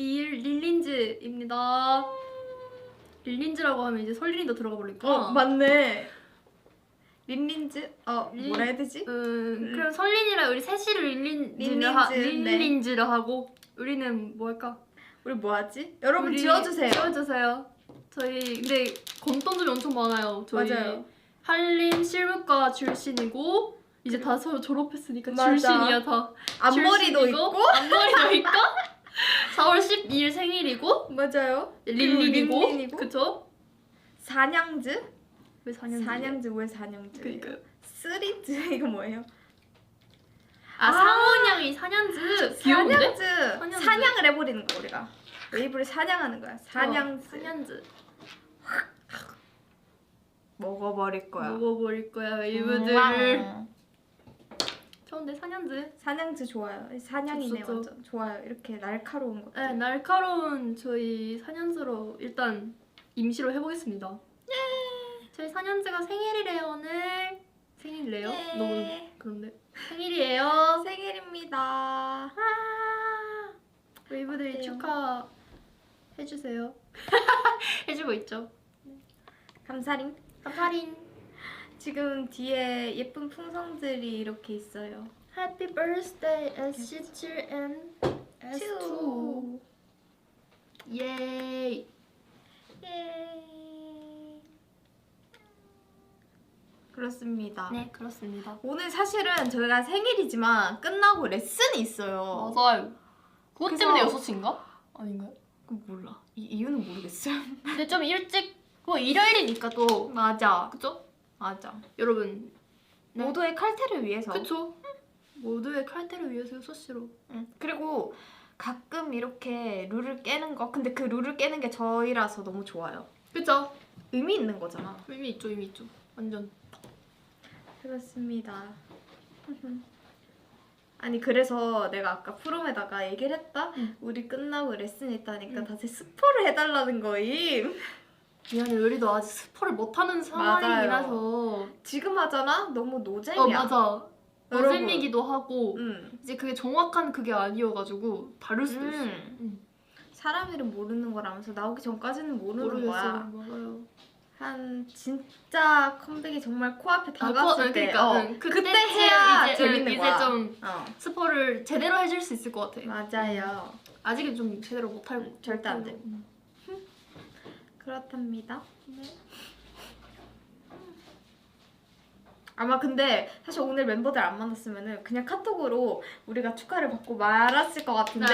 릴린즈입니다. 릴린즈라고 하면 이제 설린이도 들어가 버리니까. 맞네. 릴린즈? 뭐라 해야 되지? 그럼 설린이랑 우리 셋이 릴린즈를 하고 우리는 뭐 할까? 우리 뭐 하지? 여러분 지어주세요. 지어주세요. 저희 근데 검던점이 엄청 많아요. 저희 맞아요. 한림 실무과 출신이고 이제 다 서로 졸업했으니까 맞아. 출신이야 다. 앞머리도 있고 4월 12일 생일이고 맞아요. 릴린이고 그쵸? 사냥즈? 왜 사냥즈? 사냥즈 왜 사냥즈? 그니까요. 쓰리즈 이거 뭐예요? 상원양이 사냥즈 귀여운데? 사냥즈. 사냥을 해버리는 거 우리가. 웨이브를 사냥하는 거야. 사냥즈. 사냥즈 먹어버릴 거야. 먹어버릴 거야 웨이브들. 좋은데 사냥즈. 사냥즈 좋아요. 사냥이네 좋죠. 완전. 좋아요. 이렇게 날카로운 것. 네, 날카로운 저희 사냥즈로 일단 임시로 해보겠습니다. 저희 사냥즈가 생일이래요 오늘. 생일이래요? 예. 너무 그런데 생일이에요. 생일입니다. 웨이브들이 어때요? 축하해주세요. 해주고 있죠. 감사링. 감사링. 지금 뒤에 예쁜 풍선들이 이렇게 있어요. Happy birthday SC7 and S2. 예이. 그렇습니다. 네, 그렇습니다. 오늘 사실은 저희가 생일이지만 끝나고 레슨이 있어요. 맞아요. 그것 그래서- 때문에 6시인가? 아닌가요? 그럼 몰라. 이유는 모르겠어요. 근데 좀 일찍 일요일이니까 또 맞아. 그죠? 맞아. 여러분 네. 모두의 칼퇴를 위해서. 그쵸? 모두의 칼퇴를 위해서 6시로. 응. 그리고 가끔 이렇게 룰을 깨는 거. 근데 그 룰을 깨는 게 저희라서 너무 좋아요. 그쵸? 의미 있는 거잖아. 의미 있죠, 의미 있죠. 완전. 그렇습니다. 아니 그래서 내가 아까 프롬에다가 얘기를 했다? 응. 우리 끝나고 레슨 있다니까 응. 다시 스포를 해달라는 거임. 미안해, 우리도 아직 스포를 못하는 상황이긴 맞아요. 해서. 지금 하잖아? 너무 노잼이야. 맞아. 여러분. 노잼이기도 하고 응. 이제 그게 정확한 그게 아니어가지고 다를 수도 있어. 사람 이름 모르는 거라면서 나오기 전까지는 모르는 모르겠어요. 거야. 맞아요. 한 진짜 컴백이 정말 코앞에 다가왔을 때 그러니까, 그때 해야 이제, 재밌는 이제 거야. 좀 스포를 제대로 해줄 수 있을 것 같아. 맞아요. 아직은 좀 제대로 못하고. 절대 안 돼. 못하고. 그렇답니다. 네. 아마 근데 사실 오늘 멤버들 안 만났으면은 그냥 카톡으로 우리가 축하를 받고 말았을 것 같은데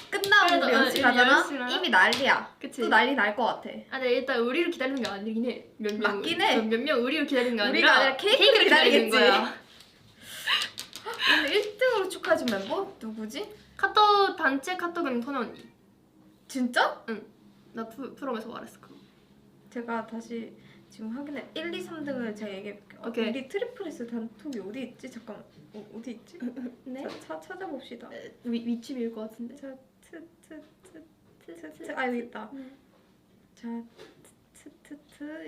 끝나고 그래도, 우리 연습 가잖아? 연습이랑? 이미 난리야. 그치. 또 난리 날 것 같아. 근데 일단 우리를 기다리는 게 아니긴 해. 맞긴 해. 몇 명 우리를 기다리는 게 우리가 아니라 아니라 케이크를 기다리겠지. 거야. 오늘 1등으로 축하해준 멤버? 누구지? 카톡 단체 카톡은 토네 언니. 진짜? 나 프롬에서 말했어 그거. 제가 다시 지금 확인해. 1, 2, 3등을 제가 얘기해볼게요. 오케이. 우리 트리플스 단톡이 어디 있지? 잠깐 어디 있지? 네? 찾아봅시다. 위치 비울 것 같은데. 자, 여기 있다. 자,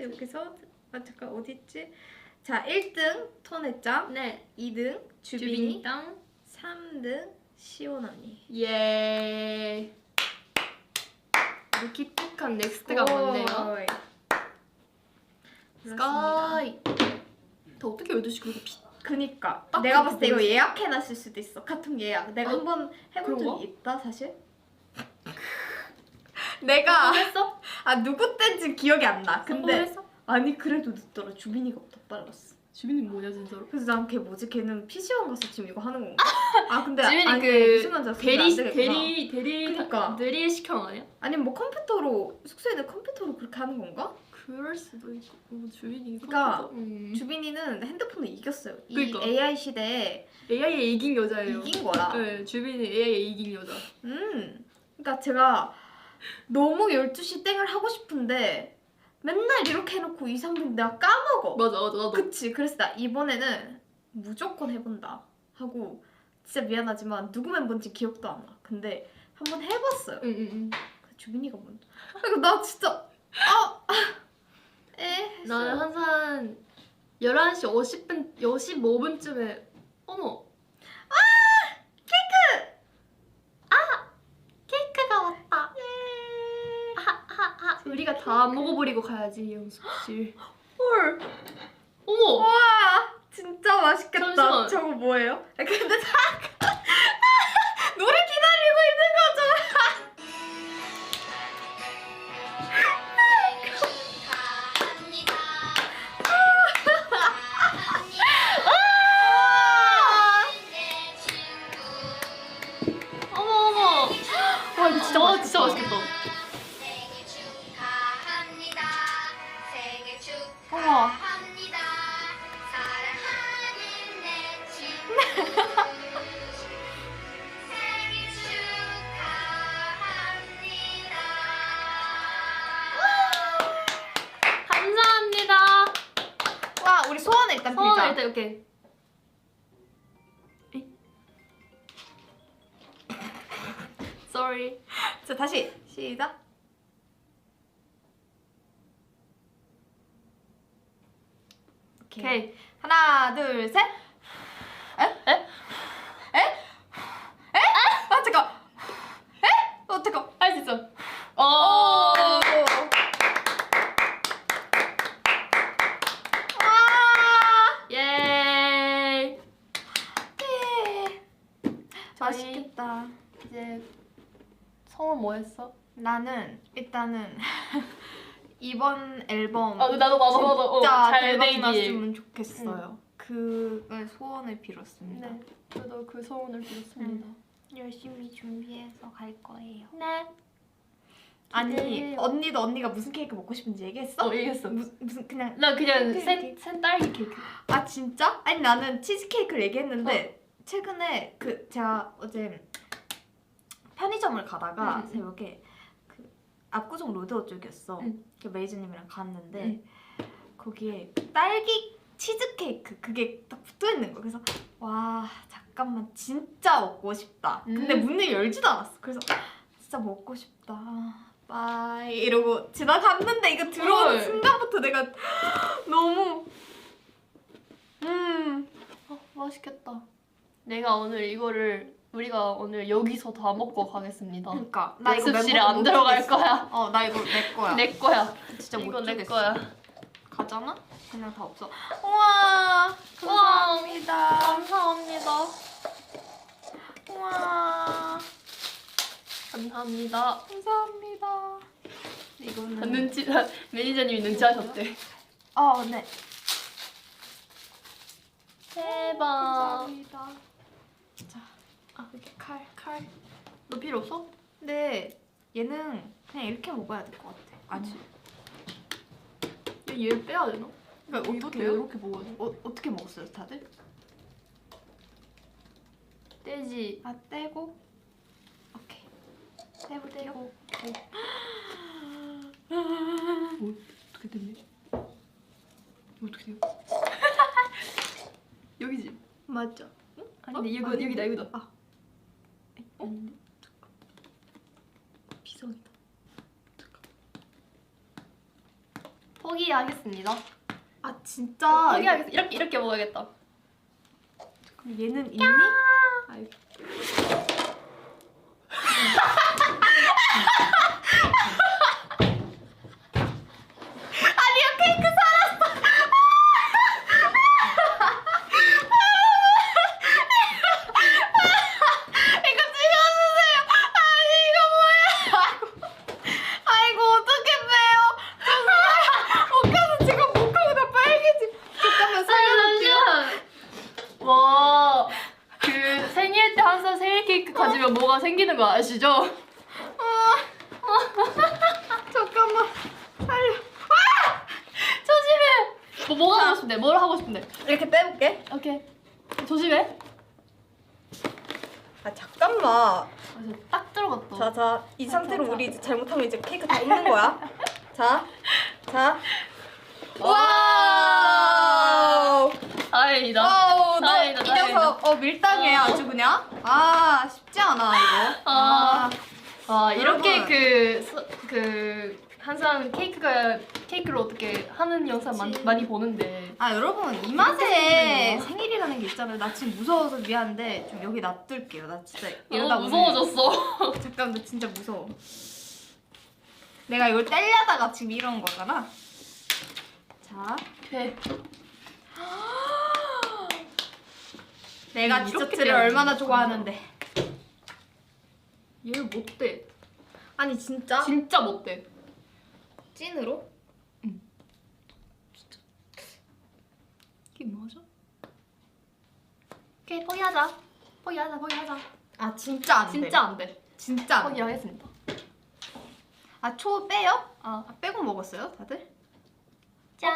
여기서 잠깐 어디 있지? 자, 1등 토네짱, 네. 2등 주빈이, 주빈이 땅. 3등 시온 언니. 예. 우리 기특한 넥스트가 많네요. 오이. 그렇습니다. 스카이. 더 어떻게 12시 그렇게 그니까 딱 내가 그렇게 봤을 때 이거 보였어. 예약해놨을 수도 있어. 카톡 예약. 내가 한번 해본 그런 적이 거? 있다 사실. 내가 했어? 누구 땐지 기억이 안 나. 근데 했어? 아니 그래도 늦더라. 주빈이가 더 빨랐어. 주빈이 뭐냐 진짜로? 그래서 난 걔 뭐지? 걔는 PC방 가서 지금 이거 하는 건가? 아 근데 주빈이 아니 그 무슨 말인지 알았어. 대리 그니까. 시켜 아니야? 아니면 뭐 컴퓨터로 숙소에 있는 컴퓨터로 그렇게 하는 건가? 그럴 수도 있고. 주빈이 그러니까 컴퓨터. 주빈이는 핸드폰을 이겼어요. 그러니까. 이 AI 시대에 AI에 이긴 여자예요. 이긴 거야. 네, 주빈이 AI에 이긴 여자. 그러니까 제가 너무 12시 땡을 하고 싶은데 맨날 이렇게 해놓고 2, 3분 내가 까먹어. 맞아 나도. 그치. 그래서 나 이번에는 무조건 해본다 하고 진짜 미안하지만 누구 멤버인지 기억도 안 나. 근데 한번 해봤어요. 응. 주빈이가 먼저. 그리고 나 진짜 나는 항상 11시 50분, 55분쯤에 어머! 케이크가 우리가 다 먹어버리고 가야지 연습실. 헐. 어머. 와 진짜 맛있겠다. 잠시만. 저거 뭐예요? 근데 잠깐 노래 기다리고 있는 거죠? 어머 어머. 와 이거 진짜 맛있겠다. 진짜 맛있겠다. 어머. 감사합니다. 와 우리 소원을 일단 빌자. 소원을 일단 이렇게. Sorry. 자 다시 시작. 오케이. 하나 둘 셋. 에? 에? 에? 에? 아 잠깐. 에? 잠깐. 할 수 있어. 오. 와. 예. 예. 맛있겠다. 이제 성은 뭐 했어? 나는 일단은 이번 앨범 나도 진짜 잘 대박 되길. 났으면 좋겠어요. 그걸 소원을 빌었습니다. 네, 저도 그 소원을 빌었습니다. 열심히 준비해서 갈 거예요. 네. 아니 기대해요. 언니도 언니가 무슨 케이크 먹고 싶은지 얘기했어? 얘기했어. 무슨 그냥 나 그냥 케이크. 센 딸기 케이크. 아 진짜? 아니 나는 치즈케이크를 얘기했는데 최근에 그 제가 어제 편의점을 가다가 새벽에 그 압구정 로데오 쪽이었어. 그 메이저님이랑 갔는데 거기에 딸기 치즈케이크 그게 딱 붙어있는 거야. 그래서 와 잠깐만 진짜 먹고 싶다. 근데 문을 열지도 않았어. 그래서 진짜 먹고 싶다. 빠이 이러고 지나갔는데 이거 들어오는 헐. 순간부터 내가 너무 맛있겠다. 내가 오늘 우리가 오늘 여기서 다 먹고 가겠습니다. 그러니까 나 이거 연습실에 멤버들 안 못 들어갈 주겠어. 거야. 나 이거 내 거야. 내 거야. 진짜 이거 못 내 주겠어. 거야. 가잖아? 그냥 다 없어. 우와 감사합니다. 감사합니다. 우와 감사합니다. 감사합니다. 이거는 매니저님이 눈치하셨대. 네. 대박. 감사합니다. 자, 이렇게 칼. 너 필요 없어? 근데 얘는 그냥 이렇게 먹어야 될 것 같아. 아니. 얘를 빼야 되나? 그러니까 어떻게 이렇게 먹어야 돼? 어떻게 먹었어요, 다들? 떼지. 떼고. 오케이. 떼고. 어떻게 됐니? 어떻게 돼요? 여기지? 맞죠? 아닌데 이거 아닌데? 여기다 이거다. 아닌데? 비상이다. 포기하겠습니다. 진짜. 포기하겠습니다. 이렇게 먹어야겠다. 그럼 얘는 있니? 아이고. 아이고 어떻게 빼요? 옷가서 지금 목하고 다 빨개지. 잠깐만 살려줄게요. 와, 그 생일 때 항상 생일 케이크 가지면 뭐가 생기는 거 아시죠? 잠깐만 살려. 조심해. 뭐가 하고 싶은데? 뭘 하고 싶은데? 이렇게 빼볼게. 오케이. 조심해. 잠깐만. 딱 들어갔다. 자, 이 상태로 우리 이제 잘못하면 이제 케이크 다 없는 거야. 자. 와우. 다행이다. 너 다행이다, 이 녀석 밀당해 아주 그냥. 쉽지 않아 이거. 이렇게 여러분. 그 항상 케이크를 어떻게 하는 영상 많이 보는데. 여러분 이 맛에 생일이라는 게 있잖아요. 나 지금 무서워서 미안한데 좀 여기 놔둘게요. 나 진짜 이러다 오늘- 무서워졌어. 잠깐 나 진짜 무서워. 내가 이걸 떼려다가 지금 이런 거잖아. 자, 네. 내가 이렇게 디저트를 떼야 얼마나 되는 좋아하는데. 얘를 못돼. 아니 진짜? 진짜 못돼. 찐으로? 이게 뭐죠? 오케이 포기하자. 포기하자. 아 진짜 안 돼. 진짜 안 돼. 진짜 안 돼. 포기하겠습니다. 아 초 빼요? 아, 아 빼고 먹었어요 다들? 짠.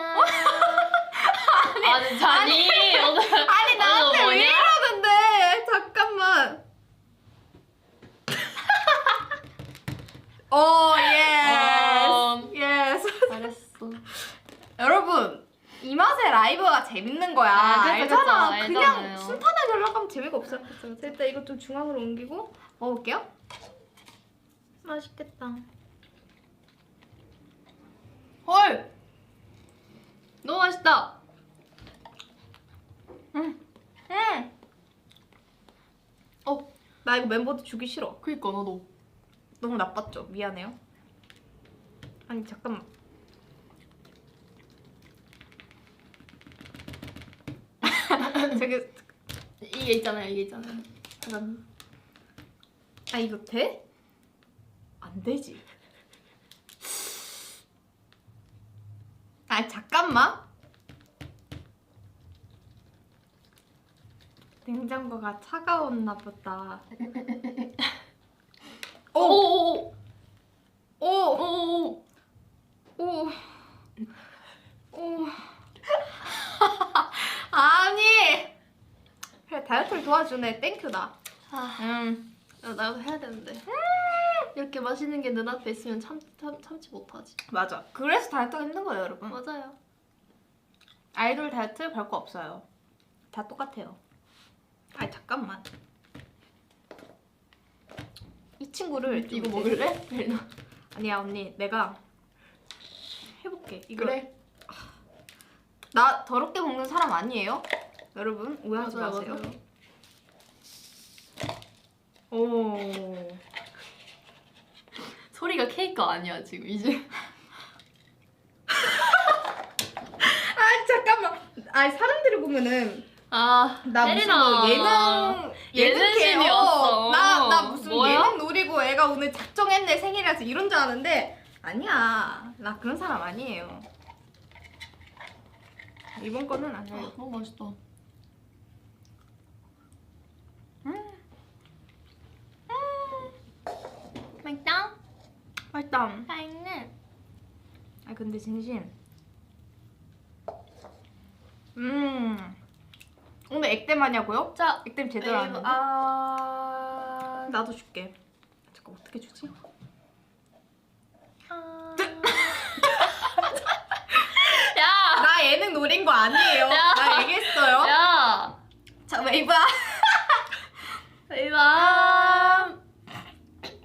아니 자니 오늘 아니 나한테 뭐냐? 왜 이러는데? 잠깐만. 오 예스. 예스. 잘했어. 여러분 이 맛에 라이브가 재밌는 거야. 아, 그쵸, 알잖아. 그쵸, 그냥 알잖아요. 순탄하게 올라가면 재미가 없어. 일단 이거 좀 중앙으로 옮기고 먹어볼게요. 맛있겠다. 헐. 너무 맛있다. 나 이거 멤버들 주기 싫어. 그니까 나도. 너무 나빴죠? 미안해요. 아니 잠깐만. 되게 이게 있잖아요. 잠깐. 아 이거 돼? 안 되지. 아 잠깐만. 냉장고가 차가웠나 보다. 오오오. 오! 오오오. 오. 아니! 그래 다이어트를 도와주네. 땡큐다. 나도 해야 되는데. 이렇게 맛있는 게 눈앞에 있으면 참지 못하지. 맞아. 그래서 다이어트가 힘든 거예요, 여러분. 맞아요. 아이돌 다이어트 별거 없어요. 다 똑같아요. 아니 잠깐만. 이 친구를 좀 이거 이제- 먹을래? 베리나. 아니야 언니 내가 해볼게. 이거 그래. 나 더럽게 먹는 사람 아니에요? 여러분 오해하지 마세요. 오. 소리가 케이크 아니야 지금 이제. 아니 잠깐만. 아니 사람들이 보면은 아, 나 무슨 베리나. 뭐 예능심이었어. 나 무슨 뭐야? 예능 노리고 애가 오늘 작정했네 생일이라서 이런 줄 아는데 아니야. 나 그런 사람 아니에요. 이번 거는 안 해요. 너무 맛있다. 맛있다. 맛있다. 맛있네. 아 근데 진심. 오늘 액땜 하냐고요? 자, 액땜 제대로 안 했는데. 나도 줄게. 잠깐 어떻게 주지? 야, 나 예능 노린 거 아니에요. 야. 나 얘기했어요. 야, 자 웨이브야. 이봐.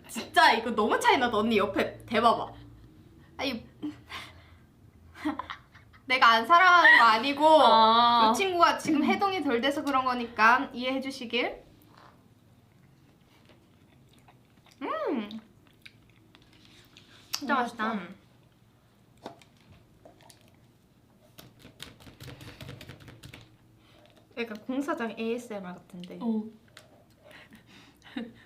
진짜 이거 너무 차이나다. 언니 옆에 대봐봐. 아니 내가 안 사랑하는 거 아니고 아. 이 친구가 지금 해동이 덜 돼서 그런 거니까 이해해 주시길. 진짜 맛있다. 약간 공사장 ASMR 같은데.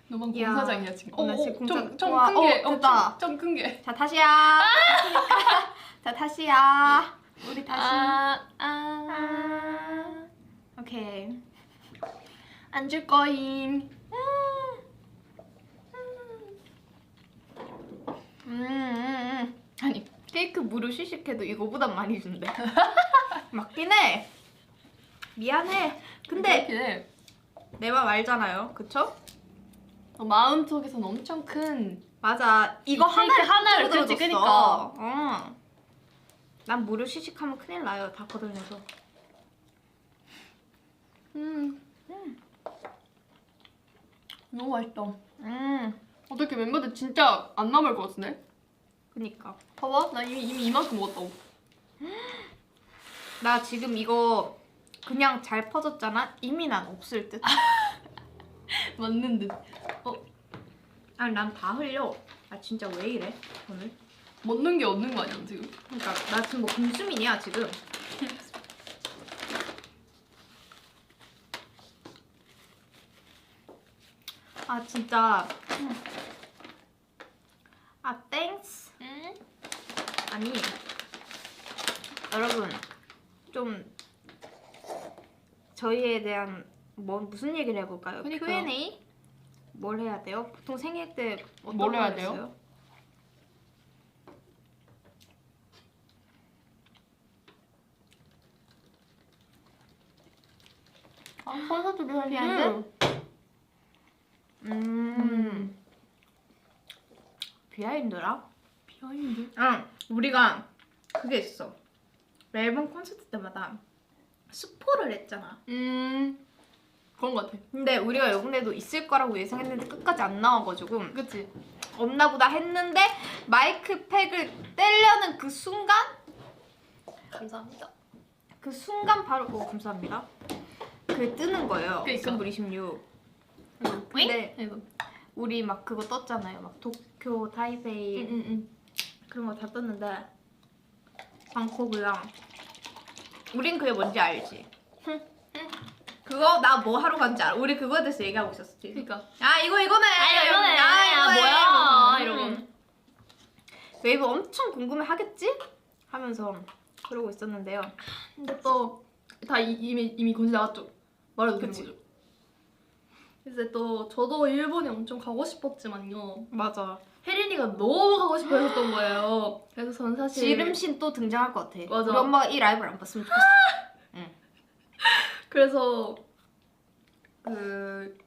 너만 야. 공사장이야 지금. 나 지금 공사장- 좀 와, 큰 게. 됐다. 좀 큰 게. 자 다시야. 자 다시야. 우리 다시. 오케이. 안 줄 거임. 아니 케이크 무료 시식해도 이거보단 많이 준대. 맞긴 해. 미안해. 근데 그렇긴 해. 내 맘 알잖아요. 그쵸? 마음 속에서는 엄청 큰. 맞아. 이거 이 케이크 하나를 그치, 그니까. 난 무료 시식하면 큰일 나요. 다 거덜내서. 너무 맛있다. 어떻게 멤버들 진짜 안 남을 것 같은데? 그니까. 봐봐, 나 이미 이만큼 먹었다고. 나 지금 이거 그냥 잘 퍼졌잖아? 이미 난 없을 듯. 맞는 듯. 아니 난 다 흘려. 아 진짜 왜 이래 오늘? 먹는 게 없는 거 아니야 지금? 그러니까 나 지금 뭐 금수민이야 지금. 아 진짜. 아 땡스. 응? 아니 여러분 좀 저희에 대한 무슨 얘기를 해볼까요? 그러니까요. Q&A? 뭘 해야 돼요? 보통 생일 때 어떤 뭘 해야 걸 돼요? 했어요? 아 콘서트 비하인드? 비하인드라? 비하인드? 우리가 그게 있어. 매번 콘서트 때마다 스포를 했잖아. 그런 거 같아. 근데 우리가 이번에도 있을 거라고 예상했는데 끝까지 안 나와가지고 그치? 없나 보다 했는데 마이크 팩을 떼려는 그 순간 감사합니다. 그 순간 바로 감사합니다. 그게 뜨는 거예요. 그러니까. 디셈버 26. 근데 근데 우리 막 그거 떴잖아요. 막 도쿄, 타이베이 그런 거 다 떴는데 방콕이랑 우린 그게 뭔지 알지? 그거 나 뭐 하러 간지 알아. 우리 그거에 대해서 얘기하고 있었지. 그러니까. 야 이거네. 이거네. 야 뭐야? 이러고. 웨이브 엄청 궁금해 하겠지? 하면서 그러고 있었는데요. 근데 또 다 이미 건지 나갔죠. 말해도 되는 그치. 거죠. 이제 또 저도 일본에 엄청 가고 싶었지만요. 맞아. 혜린이가 너무 가고 싶어 했었던 거예요. 그래서 저는 사실 지름신 또 등장할 것 같아. 맞아. 우리 엄마가 이 라이브를 안 봤으면 좋겠어. 그래서 그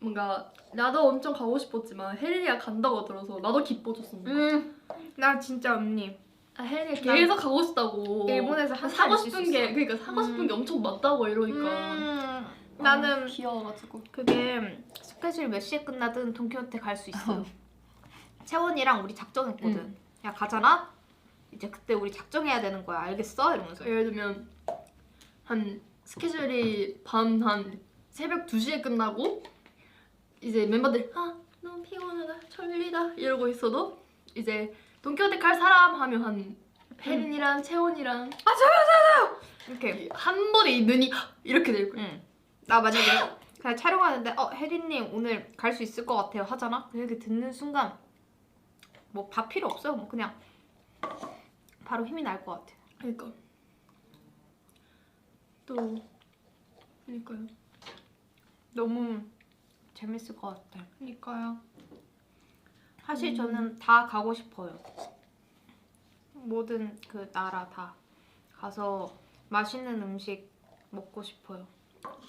뭔가 나도 엄청 가고 싶었지만 혜린이가 간다고 들어서 나도 기뻐졌었는데 나 진짜 언니. 혜린이가 계속 가고 싶다고 일본에서 한 사고 달 싶은 있을 수 게 있어. 그러니까 사고 싶은 게 엄청 많다고 이러니까 나는 귀여워가지고 그게 스케줄 몇 시에 끝나든 돈키호테 갈 수 있어. 채원이랑 우리 작정했거든. 야 가잖아? 이제 그때 우리 작정해야 되는 거야. 알겠어? 이러면서. 예를 들면 한 스케줄이 밤 한 새벽 2시에 끝나고 이제 멤버들이 너무 피곤하다 졸리다 이러고 있어도 이제 돈키호테 갈 사람 하면 한 혜린이랑 채원이랑 이렇게. 한 번에 이 눈이 이렇게 될 거야. 나 만약에 그냥 촬영하는데 혜린님 오늘 갈 수 있을 것 같아요 하잖아? 그 얘기 듣는 순간 뭐 밥 필요 없어요. 뭐 그냥 바로 힘이 날 것 같아. 그러니까 그러니까요. 너무 재밌을 것 같아. 그러니까요. 사실 저는 다 가고 싶어요. 모든 그 나라 다 가서 맛있는 음식 먹고 싶어요.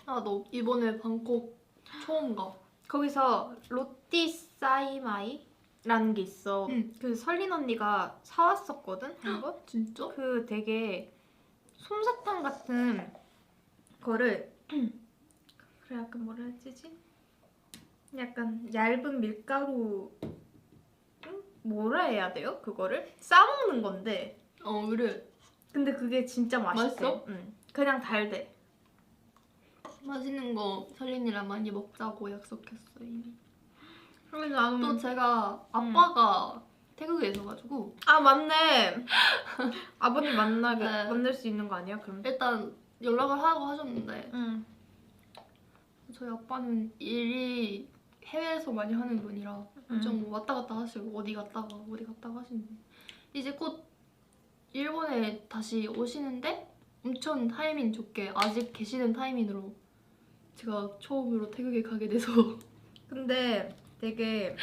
너 이번에 방콕 처음 가. 거기서 로띠 사이마이라는 게 있어. 그 설린 언니가 사왔었거든 한 번. 진짜? 그 되게 솜사탕 같은 거를 그래 약간 뭐라 해야 되지? 약간 얇은 밀가루 뭐라 해야 돼요? 그거를 싸먹는 건데 그래. 근데 그게 진짜 맛있대. 맛있어? 응. 그냥 달대. 맛있는 거 설린이랑 많이 먹자고 약속했어 이미. 그래서 나는 또 제가 아빠가 태국에 있어가지고 맞네. 아버님 네. 만날 수 있는 거 아니야? 그럼 일단 연락을 하고 하셨는데 응. 저희 아빠는 일이 해외에서 많이 하는 분이라 엄청 뭐 왔다 갔다 하시고 어디 갔다가 하시는데 이제 곧 일본에 다시 오시는데 엄청 타이밍 좋게 아직 계시는 타이밍으로 제가 처음으로 태국에 가게 돼서 근데 되게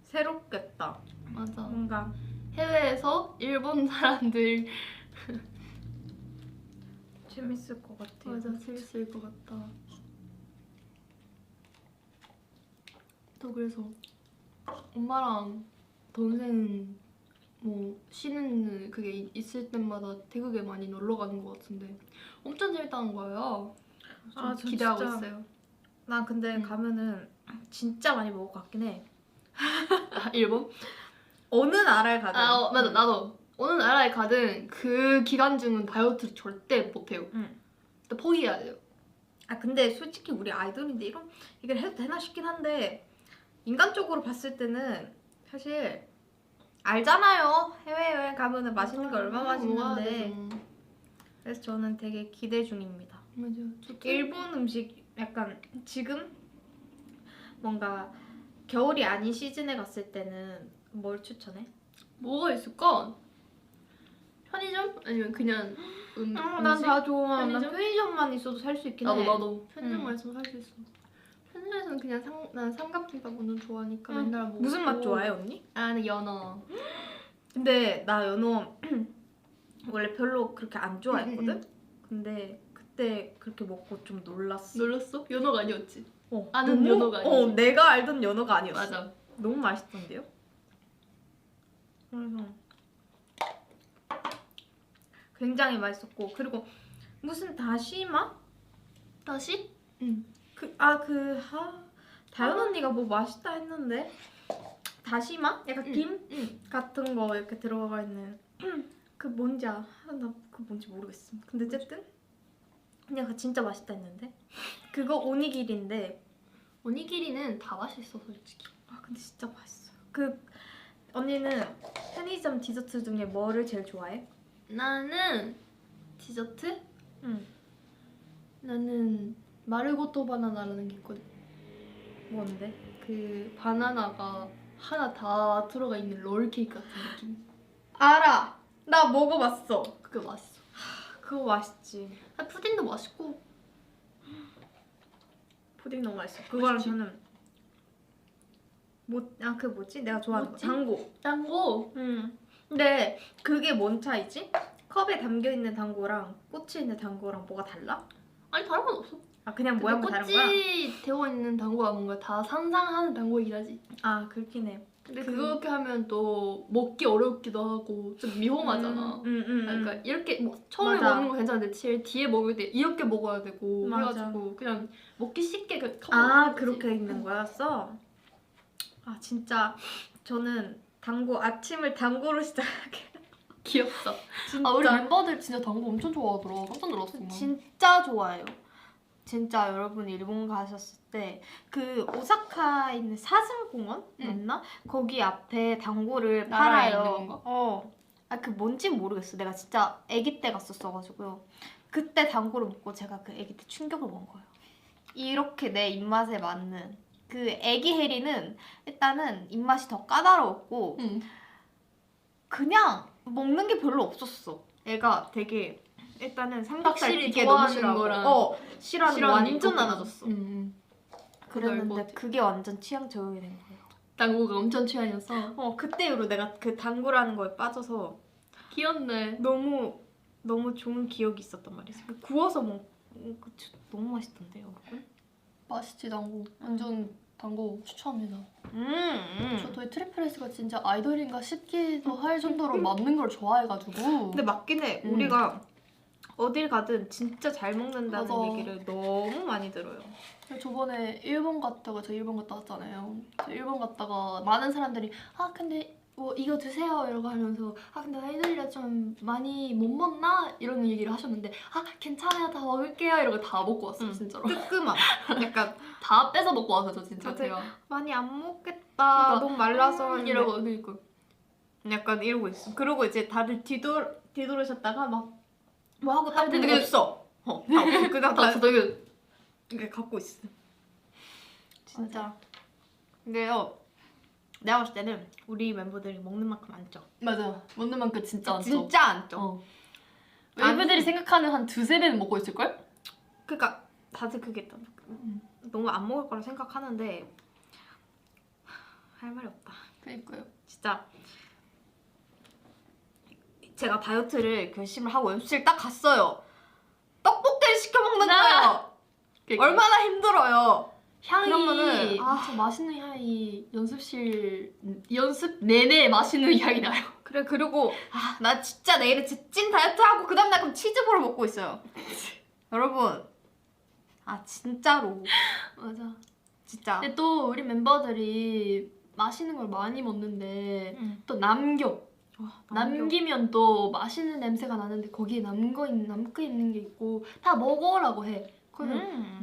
새롭겠다. 맞아. 뭔가 해외에서 일본 사람들 재밌을 것 같아. 맞아 재밌을 것 같다. 또 그래서 엄마랑 동생 뭐 쉬는 그게 있을 때마다 태국에 많이 놀러 가는 것 같은데 엄청 재밌다는 거예요. 좀 저 기대하고 진짜 있어요. 나 근데 가면은 진짜 많이 먹을 것 같긴 해. 일본? 어느 나라에 가든. 맞아 나도 어느 나라에 가든 그 기간 중은 다이어트 절대 못해요. 일단 포기해야 돼요. 근데 솔직히 우리 아이돌인데 이런 얘기를 해도 되나 싶긴 한데 인간적으로 봤을 때는 사실 알잖아요. 해외여행 가면은 맛있는 게 얼마나 먹어야 맛있는데. 되죠. 그래서 저는 되게 기대 중입니다. 맞아요. 일본 음식 약간 지금 뭔가 겨울이 아닌 시즌에 갔을 때는 뭘 추천해? 뭐가 있을까? 편의점? 아니면 그냥 난 음식? 다 좋아. 난 편의점? 편의점만 있어도 살 수 있긴 해. 나도 편의점만 있으면 살 수 있어. 편의점에서는 그냥 난 삼각김밥 완전 좋아하니까 맨날 먹고. 무슨 맛 좋아해 언니? 나는 연어. 근데 나 연어 원래 별로 그렇게 안 좋아했거든? 근데 그때 그렇게 먹고 좀 놀랐어. 놀랐어? 연어가 아니었지? 어, 아는 연어가 아니지? 내가 알던 연어가 아니었어. 맞아. 너무 맛있던데요? 그래서 굉장히 맛있었고 그리고 무슨 다시마? 다시? 다현 언니가 뭐 맛있다 했는데 다시마? 약간 응, 김 응. 같은 거 이렇게 들어가 있는 그 뭔지 나 그 뭔지 모르겠어. 근데 어쨌든 그냥 그거 진짜 맛있다 했는데 그거 오니기리인데 오니기리는 다 맛있어 솔직히. 근데 진짜 맛있어요. 그 언니는 편의점 디저트 중에 뭐를 제일 좋아해? 나는 디저트? 응. 나는 마르고토 바나나라는 게 있거든. 뭔데? 그 바나나가 하나 다 들어가 있는 롤케이크 같은 느낌. 알아. 나 먹어봤어. 그게 맛있어. 그거 맛있지. 푸딩도 맛있고. 푸딩 너무 맛있어. 그거랑 맛있지? 저는 그 뭐지? 내가 좋아하는 거. 뭐지? 당고. 당고. 근데 그게 뭔 차이지? 컵에 담겨 있는 당고랑 꽃이 있는 당고랑 뭐가 달라? 아니 다른 건 없어. 그냥 모양만 다른 거야? 꽃이 되어 있는 당고가 뭔가 다 상상하는 당고이긴 하지. 그렇긴 해. 근데 그렇게 하면 또 먹기 어렵기도 하고 좀 미홈하잖아. 그러니까 이렇게 뭐 처음에 맞아. 먹는 거 괜찮은데 제일 뒤에 먹을 때 이렇게 먹어야 되고 맞아. 해가지고 그냥 먹기 쉽게 그렇게 있는 거였어? 진짜 저는 당고 아침을 당고로 시작하게. 귀엽다. 진짜 우리 멤버들 진짜 당고 엄청 좋아하더라. 깜짝 놀랐어. 나. 진짜 좋아요. 진짜 여러분 일본 가셨을 때 그 오사카에 있는 사슴공원 맞나? 거기 앞에 당고를 나라에 팔아요. 있는 건가? 그 뭔지 모르겠어. 내가 진짜 아기 때 갔었어가지고요. 그때 당고를 먹고 제가 그 아기 때 충격을 먹은 거예요. 이렇게 내 입맛에 맞는 그 아기 해리는 일단은 입맛이 더 까다로웠고 그냥 먹는 게 별로 없었어. 애가 되게 일단은 삼겹살 확실히 되게 너무 좋아하는 싫어하고 거랑 싫어하는 거 완전 나눠졌어. 그랬는데 같아. 그게 완전 취향 저격이 된 거예요. 당고가 엄청 취향이었어. 그때 이후로 내가 그 당구라는 거에 빠져서 귀엽네. 너무 좋은 기억이 있었단 말이지. 구워서 너무 맛있던데 여러분. 맛있지 당고. 완전 당고 추천합니다. 음. 저 저희 트리플스가 진짜 아이돌인가 싶기도 할 정도로 먹는 걸 좋아해가지고. 근데 맞긴 해. 우리가 어딜 가든 진짜 잘 먹는다는 맞아. 얘기를 너무 많이 들어요. 저번에 일본 갔다가 저 일본 갔다 왔잖아요. 저 일본 갔다가 많은 사람들이 근데 뭐 이거 드세요 이러고 하면서 근데 아이돌이라 좀 많이 못 먹나? 이런 얘기를 하셨는데 괜찮아요 다 먹을게요 이러고 다 먹고 왔어요 진짜로. 뜨끔함. 약간 다 뺏어 먹고 와서 저 진짜 맞아. 제가 많이 안 먹겠다. 그러니까, 너무 말라서 하는데 이러고 그니까 약간 이러고 있어. 그리고 이제 다들 뒤돌으셨다가 막 뭐 하고 딱 되게- 보면 없어. 다 없어. 그냥 다 되게 이렇게 갖고 있어. 진짜. 근데요, 내가 봤을 때는 우리 멤버들이 먹는 만큼 안 쪄. 맞아 먹는 만큼 진짜 안 쪄. 진짜 안 쪄. 멤버들이 생각하는 한 두세 배는 먹고 있을걸? 그러니까 다들 그게 너무 안 먹을 거라 생각하는데 할 말이 없다. 그니까요. 진짜 제가 다이어트를 결심을 하고 연습실 딱 갔어요. 떡볶이를 시켜 먹는 거예요. 그러니까. 얼마나 힘들어요. 향이 그러면은, 엄청 맛있는 향이 연습 내내 맛있는 향이 나요. 그래 그리고 나 진짜 내일은 찐 다이어트 하고 그 다음날 그럼 치즈볼을 먹고 있어요. 여러분 진짜로 맞아. 진짜 근데 또 우리 멤버들이 맛있는 걸 많이 먹는데 또 남기면 또 맛있는 냄새가 나는데 거기에 남고 있는 게 있고 다 먹어라고 해. 그러면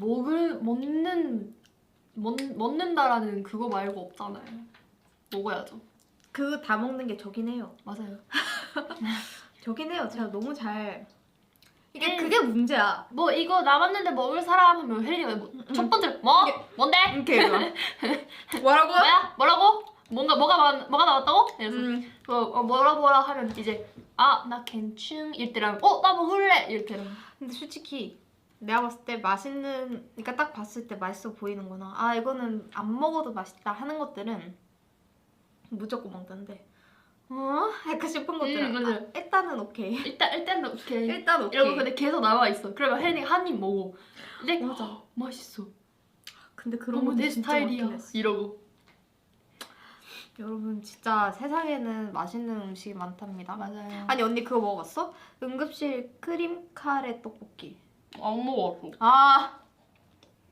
먹는다라는 그거 말고 없잖아요. 먹어야죠. 그거 다 먹는 게 저긴 해요. 맞아요. 저긴 해요. 제가 너무 잘 이게 음. 그게 문제야. 뭐 이거 남았는데 먹을 사람 하면 혜린이가 첫 번째로 뭐? 뭔데? 이렇게 이거. 뭐라고? 뭐야? 뭐라고? 뭐가 나왔다고? 이래서 뭐라 하면 이제 나 괜찮 이때랑 나 먹을래 이렇게. 근데 솔직히 내가 봤을 때 맛있는, 그러니까 딱 봤을 때 맛있어 보이는 거나 이거는 안 먹어도 맛있다 하는 것들은 무조건 먹던데 약간 싶은 것들은 맞아요. 일단은 오케이. 일단은 오케이. 일단 오케이. 이러고 근데 계속 남아 있어. 그러면 혜린이가 한 입 먹어. 이제 맞아. 맛있어. 근데 그런 너무 것도 내 진짜 스타일이야. 많긴 했어. 이러고. 여러분 진짜 세상에는 맛있는 음식이 많답니다. 맞아요. 아니 언니 그거 먹어봤어? 응급실 크림 카레 떡볶이. 안 먹었어.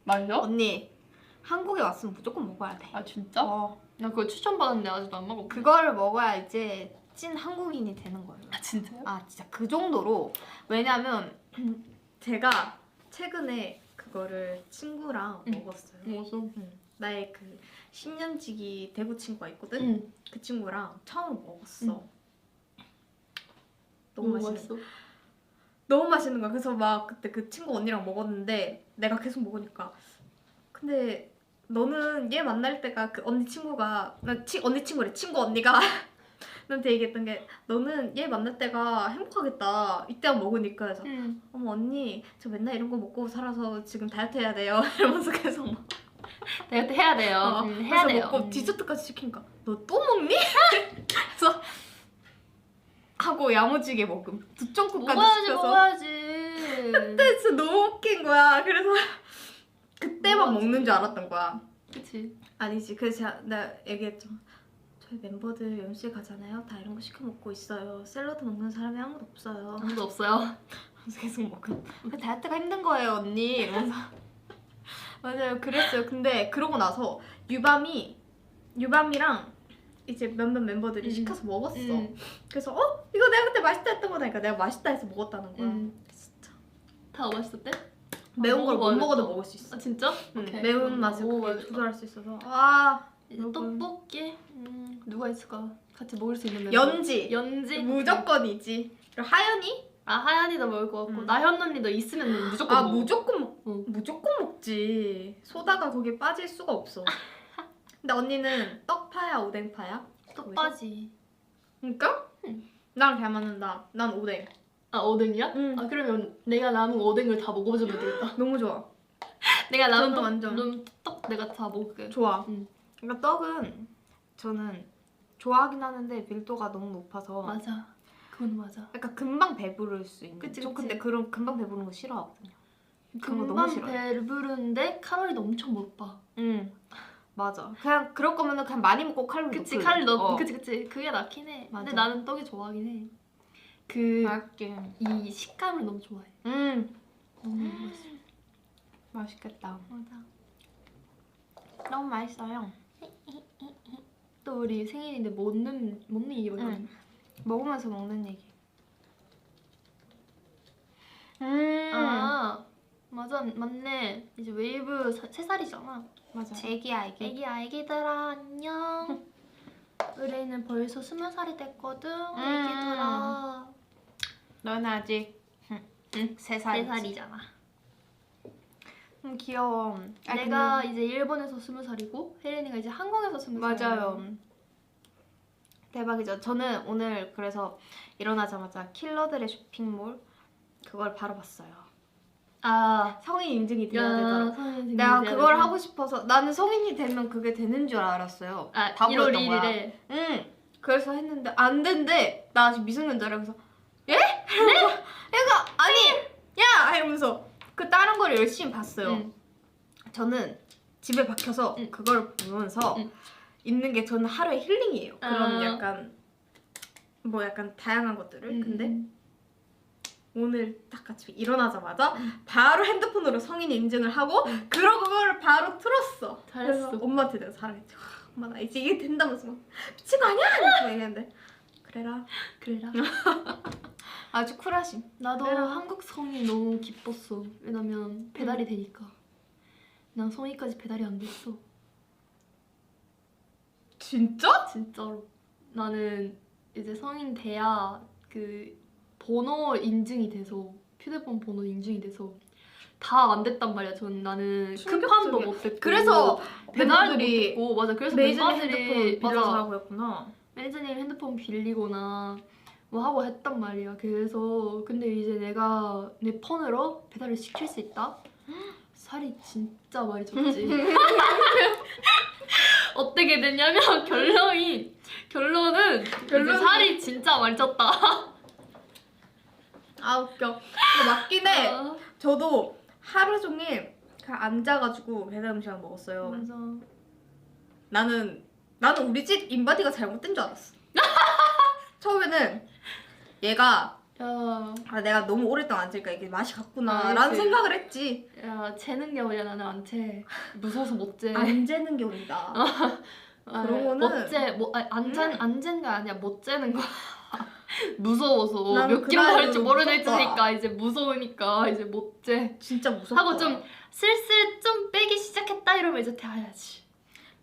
맛있어? 언니 한국에 왔으면 무조건 먹어야 돼. 아 진짜? 나 그거 추천받았는데 아직도 안 먹어봤어. 그거를 먹어야 이제 찐 한국인이 되는 거예요. 진짜요? 진짜 그 정도로. 왜냐면 제가 최근에 그거를 친구랑 먹었어요. 먹었어. 나의 그 10년지기 대구 친구가 있거든. 응. 그 친구랑 처음 먹었어. 너무 맛있어. 너무 맛있는 거야. 그래서 막 그때 그 친구 언니랑 먹었는데 내가 계속 먹으니까 근데 너는 얘 만날 때가 그 언니 친구가 언니 친구래. 친구 언니가 나한테 얘기했던 게 너는 얘 만날 때가 행복하겠다. 이때만 먹으니까. 그래서 어머 언니 저 맨날 이런 거 먹고 살아서 지금 다이어트 해야 돼요. 이러면서 계속 막 다이어트 해야 돼요. 해야 그래서 돼요. 먹고 디저트까지 시키니까 너 또 먹니? 그래서 하고 야무지게 먹음. 2.9까지 시켜서. 먹어야지. 그때 진짜 너무 웃긴 거야. 그래서 그때만 먹어야지. 먹는 줄 알았던 거야. 그치. 아니지. 그래서 내가 얘기했죠. 저희 멤버들 연습실 가잖아요. 다 이런 거 시켜 먹고 있어요. 샐러드 먹는 사람이 아무도 없어요. 아무도 없어요. 그래서 계속 먹음. 다이어트가 힘든 거예요 언니. 이러면서 맞아요. 그랬어요. 근데 그러고 나서 유밤이랑 이제 몇몇 멤버들이 시켜서 먹었어. 그래서 이거 내가 그때 맛있다 했던 거다니까 내가 맛있다 해서 먹었다는 거야. 진짜 다 맛있었대? 매운 걸 못 먹어봐야겠다. 먹어도 먹을 수 있어. 진짜? 매운 맛을 그렇게 먹어봐야겠다. 조절할 수 있어서. 이제 여러분. 떡볶이? 누가 있을까? 같이 먹을 수 있는 멤버. 연지 무조건이지. 그리고 하연이? 하연이도 먹을 것 같고 나현 언니도 있으면 무조건 먹어. 무조건 먹지. 소다가 거기에 빠질 수가 없어. 근데 언니는 떡파야 오뎅파야? 떡바지. 그러니까? 나랑 잘 맞는다. 난 오뎅. 오뎅이야? 응. 그러면 내가 남은 오뎅을 다 먹어주면 되겠다. 너무 좋아. 내가 남은 저는 완전. 떡 내가 다 먹을게. 좋아. 응. 그러니까 떡은 저는 좋아하긴 하는데 밀도가 너무 높아서 맞아. 그건 맞아. 약간 금방 배부를 수 있는. 그치, 저 그치. 근데 그런 금방 배부르는 거 싫어하거든요. 그런 거 너무 금방 싫어요. 배부른데 칼로리도 엄청 높아. 맞아. 그냥 그럴 거면은 그냥 많이 먹고 칼로리 그치 높을래. 칼로리 높. 그치 그게 낫긴 해. 맞아. 근데 나는 떡이 좋아하긴 해. 맛있게. 이 식감을 너무 좋아해. 너무 맛있어. 맛있겠다. 맞아. 너무 맛있어요. 또 우리 생일인데 먹는 얘기 많이 하네. 먹으면서 먹는 얘기. 맞아 맞네. 이제 웨이브 3살이잖아. 맞아. 애기야. 애기들아 안녕. 우리는 벌써 20살이 됐거든. 애기들아. 너는 아직 3살. 3살이잖아. 귀여워. 내가 이제 일본에서 20살이고 혜린이가 이제 한국에서 20살. 맞아요. 대박이죠. 저는 오늘 그래서 일어나자마자 킬러들의 쇼핑몰 그걸 바로 봤어요. 성인 인증이 돼야 되더라. 내가 그걸 하고 싶어서 나는 성인이 되면 그게 되는 줄 알았어요. 1월 1일에. 그래서 했는데 안 된대. 나 아직 미성년자라. 그래서 예? 이러면서 얘가 아니 야 이러면서 그 다른 걸 열심히 봤어요. 저는 집에 박혀서 그걸 보면서 있는 게 저는 하루의 힐링이에요. 그런 약간 약간 다양한 것들을. 근데 오늘 딱 아침에 일어나자마자 바로 핸드폰으로 성인 인증을 하고 그러고 그거를 바로 틀었어. 잘했어. 그래서 엄마한테 내가 자랑했지. 엄마 나 이제 이게 된다면서 막 미친 거 아니야? 이렇게 얘기했는데 그래라. 아주 쿨하심. 나도 그래라. 한국 성인 너무 기뻤어. 왜냐면 배달이 되니까. 난 성인까지 배달이 안 됐어. 진짜? 진짜로. 나는 이제 성인 돼야 그 번호 인증이 돼서 휴대폰 번호 인증이 돼서 다 안 됐단 말이야. 나는 급한도 못 됐고 그래서 배달도 못 멤버들이 됐고 맞아. 그래서 메이저님 멤버들이 핸드폰 빌려서 맞아. 하고 했구나. 매니저님 핸드폰 빌리거나 뭐 하고 했단 말이야. 그래서 근데 이제 내가 내 폰으로 배달을 시킬 수 있다? 살이 진짜 많이 쪘지. 어떻게 됐냐면 결론은 이제 살이 진짜 많이 쪘다. 아 웃겨. 근데 맞긴 해. 아, 저도 하루 종일 그냥 앉아가지고 배달 음식을 먹었어요. 맞아. 나는 우리 집 인바디가 잘못된 줄 알았어. 처음에는 얘가 야, 내가 너무 오랫동안 앉으니까 이게 맛이 갔구나 아, 라는 그치. 생각을 했지. 야, 재는 게 어디야. 나는 안 채. 무서워서 못 재. 안 재는 게 온다. 그러면은- 못 재. 안 재는 게 아니야. 못 재는 거야. 무서워서 나는 몇 킬로 그날 할지 모르겠으니까 무섭다. 이제 무서우니까 이제 못 재. 진짜 무섭다. 하고 좀 슬슬 좀 빼기 시작했다 이러면 이제 돼야지.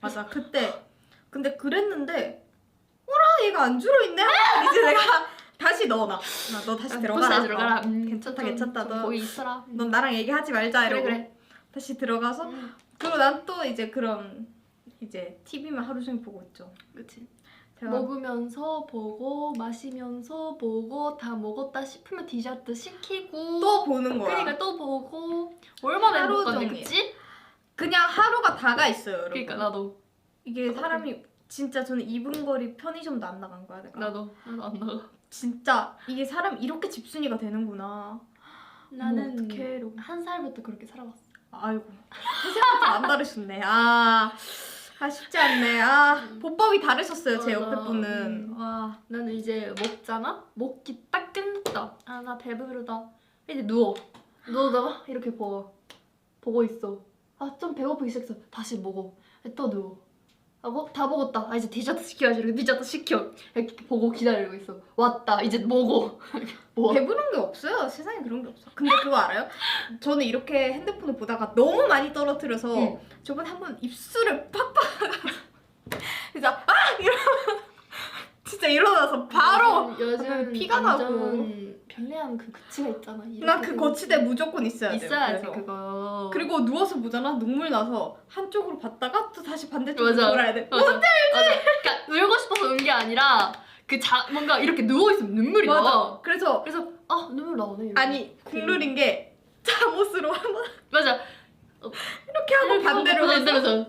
맞아 그때. 근데 그랬는데 어라 얘가 안 줄어있네? 이제 내가 다시 넣어놔. 너 다시 들어가라. 다시 들어가라. 괜찮다, 괜찮다. 좀 너- 거기 있어라. 넌 나랑 얘기하지 말자 그래 이러고 그래. 다시 들어가서 그리고 난 또 이제 그런 이제 TV만 하루 종일 보고 있죠. 그치. 제가 먹으면서 보고 마시면서 보고 다 먹었다 싶으면 디저트 시키고 또 보는 거야. 그러니까 또 보고 얼마나 하루 행복한데 종일. 그치? 그냥 하루가 다가 있어요, 여러분. 그러니까 나도 이게 사람이 진짜 저는 2분 거리 편의점도 안 나간 거야, 내가. 나도 안 나가. 진짜 이게 사람 이렇게 집순이가 되는구나. 나는 어떡해, 이러고. 한 살부터 그렇게 살아봤어. 아이고 세상부터 안 다르셨네. 쉽지 않네. 보법이 다르셨어요, 제 옆에 맞아. 분은. 와. 나는 이제 먹잖아? 먹기 딱 끝났다. 아 나 배부르다. 이제 누워다가 이렇게 보고 있어. 아 좀 배고프기 시작했어. 다시 먹어. 또 누워. 하고 다 먹었다. 아 이제 디저트 시켜야지. 이렇게 디저트 시켜. 이렇게 보고 기다리고 있어. 왔다. 이제 먹어. 뭐? 배부른 게 없어요. 세상에 그런 게 없어. 근데 그거 알아요? 저는 이렇게 핸드폰을 보다가 너무 많이 떨어뜨려서 응. 저번에 한번 입술을 팍팍 그래서 진짜 일어나서 바로 요즘 피가 완전 편리한 그 거치가 있잖아. 나 그 거치대 무조건 있어야 돼요. 있어야지 그래서. 그거. 그리고 누워서 보잖아. 눈물 나서 한쪽으로 봤다가 또 다시 반대쪽으로 맞아. 돌아야 돼. 맞아. 맞아. 그러니까 울고 싶어서 운 게 아니라 뭔가 이렇게 누워 있으면 눈물이 나. 맞아. 그래서 눈물 나오네. 이렇게. 아니 국룰인 게 잠옷으로 한번 맞아. 이렇게 하고 반대로 해서 반대로